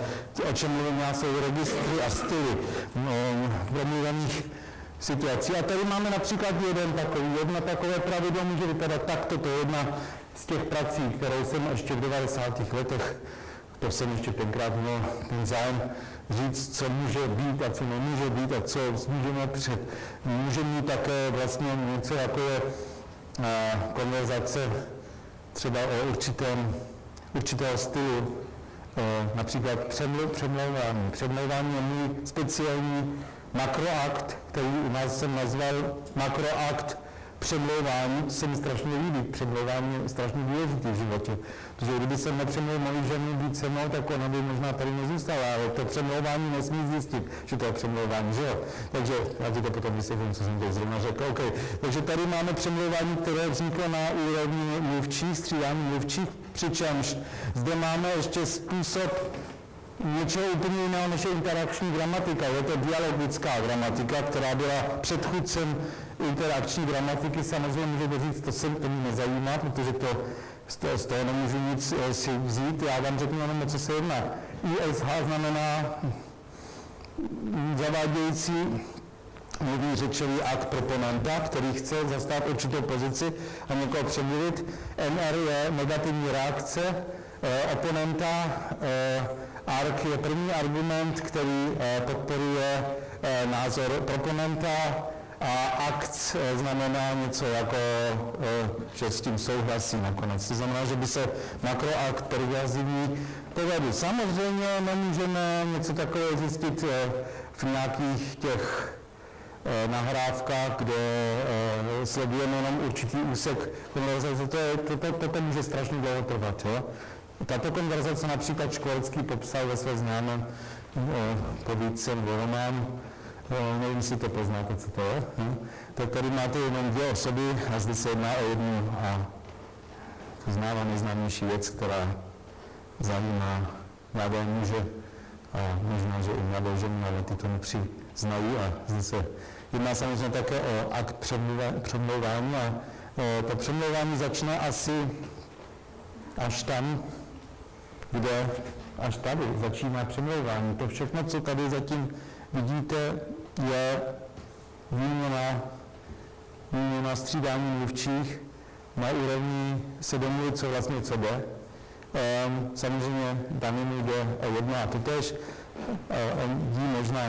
o čem mluvím já, jsou registry a styly promluvených situací. A tady máme například jedno takové pravidlo může vypadat takto, to je jedna z těch prací, kterou jsem ještě v 90. letech, to jsem ještě tenkrát měl ten zájem říct, co může být a co nemůže být a co můžeme před. Může mít také vlastně něco jako je konverzace třeba o určitého stylu, například přemlouvání. Přemlouvání je můj speciální makroakt, který u nás jsem nazval makroakt přemlouvání, to se mi strašně líbí. Přemlouvání je strašně důležitý v životě. Protože kdyby jsem nepřemlouval moji ženu být se mnou, tak ona by možná tady nezůstala, ale to přemlouvání nesmí zjistit, že to je přemlouvání, že jo? Takže já ti to potom vysvětlím, co jsem to zrovna řekl. Okay. Takže tady máme přemlouvání, které vzniklo na úrovni mluvčích, střídání mluvčích, přičemž zde máme ještě způsob něčeho úplně jiného než je interakční gramatika. Je to dialogická gramatika, která byla předchůdcem interakční gramatiky. Samozřejmě můžete říct, to mě nezajímá, protože z toho nemůžu nic si vzít. Já vám řeknu jenom, o co se jedná. ISH znamená zavádějící mluví řečový akt proponenta, který chce zastát určitou pozici a někoho přemluvit. NR je negativní reakce oponenta. ARC je první argument, který podporuje názor proponenta A akt znamená něco jako, že s tím souhlasí nakonec. To znamená, že by se makroakt pervazivní povedl. Samozřejmě nemůžeme něco takového zjistit v nějakých těch nahrávkách, kde sledujeme jenom určitý úsek konverzace. To může strašně dlouho trvat. Jo? Tato konverzace například Škvorecký popsal ve své známé povídce nebo románu. Nevím, jestli to poznáte, co to je. Tak tady máte jenom 2 osoby a zde se jedná o jednu a to znává nejznámější věc, která zajímá mladé muže a možná, že i mladé ženy, ale ty to nepřiznají a zde se jedná samozřejmě také o akt přemlouvání a to přemlouvání začne asi až tam, kde až tady začíná přemlouvání. To všechno, co tady zatím vidíte, je výměna střídání mluvčích na úrovni se domluvit, co vlastně co jde. Samozřejmě Daninu jde o jedno a totéž. Ví možná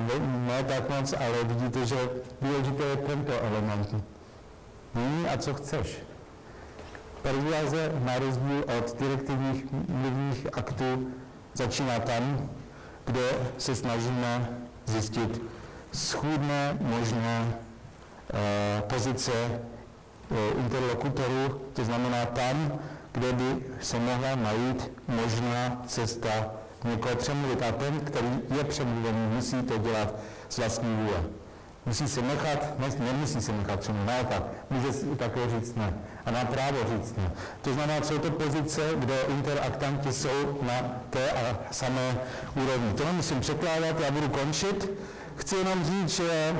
ne tak moc, ale vidíte, že důležité je tento element. Nyní a co chceš. Persuaze na rozdíl od direktivních mluvních aktů začíná tam, kde se snažíme zjistit schůdné možné pozice interlokutorů, to znamená tam, kde by se mohla najít možná cesta někoho přemluvit. A ten, který je přemluvený, musí to dělat z vlastní vůle. Musí se nechat, nemusí se nechat přemluvit, naopak, může si také říct ne. A má právo říct ne. To znamená, jsou to pozice, kde interaktanti jsou na té a samé úrovni. To nemusím překládat, já budu končit. Chci jenom říct, že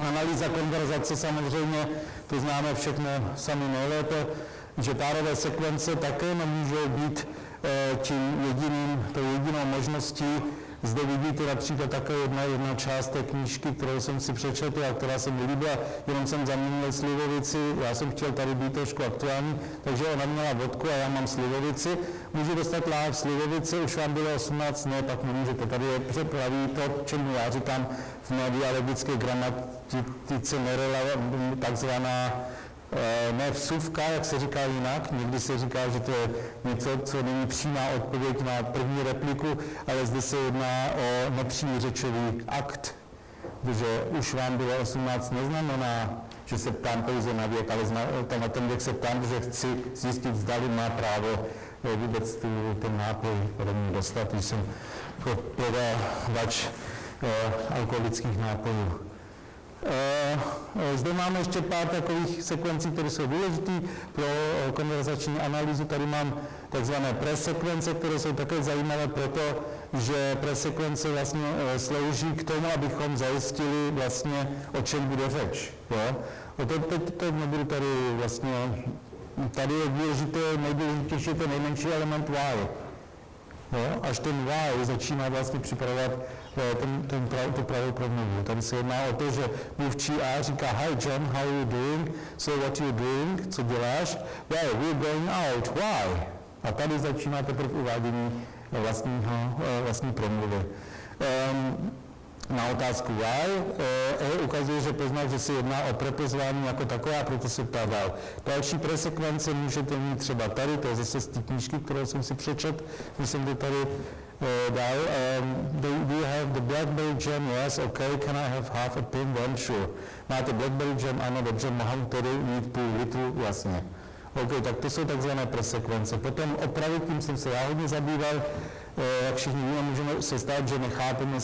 analýza konverzace samozřejmě, to známe všechno sami nejlépe, že párové sekvence také nemůžou být tou jedinou možností. Zde vidíte například také jedna část té knížky, kterou jsem si přečetl a která se mi líbila, jenom jsem zaměnil slivovici, já jsem chtěl tady být trošku aktuální, takže ona měla vodku a já mám slivovici. Můžu dostat láhev slivovice, už vám bylo 18, ne, pak nemůžete. Tady je přepraví to, čemu já říkám v nedialogické gramatice takzvaná ne vsuvka, jak se říká jinak, někdy se říká, že to je něco, co není přímá odpověď na první repliku, ale zde se jedná o nepřímý řečový akt, protože už vám bylo 18 neznamená, že se ptám pouze na věk, ale na ten věk se ptám, že chci zjistit, zdali má právo vůbec ten nápoj ode mě dostat, když jsem prodavač alkoholických nápojů. Zde máme ještě pár takových sekvencí, které jsou důležité pro konverzační analýzu. Tady mám takzvané presekvence, které jsou také zajímavé proto, že presekvence vlastně slouží k tomu, abychom zajistili vlastně, o čem bude řeč. Jo? Teď nebudu tady vlastně, tady je důležité, nejdůležitější ten nejmenší element why. Jo? Až ten why začíná vlastně připravovat tu pravou promluvu. Tady se jedná o to, že mluvčí A říká hi John, how are you doing? So what are you doing? Co děláš? Well, we're going out. Why? A tady začíná teprve uvádění vlastní promluvy. Na otázku why ukazuje, že pozná, že se jedná o prepozvání jako takové a proto se ptá dál. Další presekvence můžete mít třeba tady, to je zase z té knížky, kterou jsem si přečet, když jsem to tady dal. Do you have the Blackberry jam? Yes, okay. Can I have half a pin? Then sure. Máte Blackberry jam? Ano, dobře, mohu tedy mít půl litru? Jasně. OK, tak to jsou takzvané presekvence. Potom opravy, tím jsem se já hodně zabýval. Jak všichni víme, můžeme se stát, že nechápeme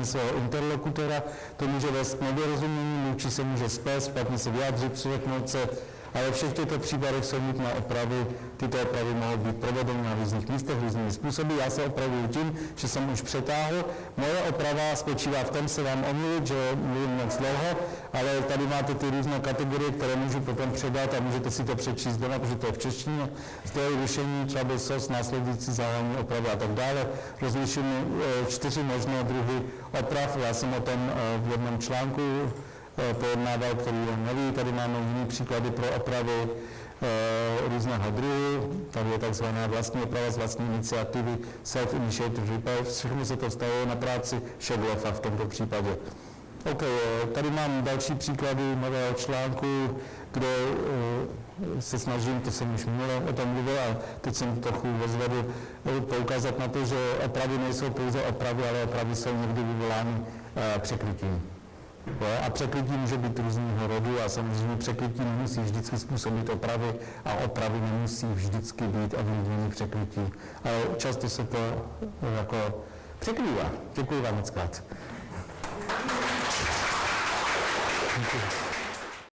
svého interlokutora, to může vést k nedorozumění, mluvčí se může spést, špatně se vyjádřit, přiřeknout se, ale v všech těchto případech jsou nutné opravy. Tyto opravy mohou být provedeny na různých místech, různými způsoby. Já se opravuju tím, že jsem už přetáhl. Moje oprava spočívá v tom se vám omluvit, že mluvím moc dlouho, ale tady máte ty různé kategorie, které můžu potom předat a můžete si to přečíst doma, protože to je v češtině. Zde je rušení, trouble source, následující zahání opravy a tak dále. Rozliším 4 možné druhy oprav. Já jsem o tom v jednom článku pojednával, který on neví. Tady máme jiné příklady pro opravy různého druhu. Tady je takzvaná vlastní oprava z vlastní iniciativy, self-initiated repair. Všechno se to vztahuje na práci Šeglofa v tomto případě. OK, tady mám další příklady nového článku, kde se snažím, to jsem už minule o tom mluvil, a teď jsem trochu rozvedl, poukázat na to, že opravy nejsou pouze opravy, ale opravy jsou někdy vyvolány překrytím. A překrytí může být různého rodu a samozřejmě překrytí nemusí vždycky způsobit opravy a opravy nemusí vždycky být ovlivněny překrytí. Ale často se to jako překrývá. Děkuji vám moc krát. Děkuji.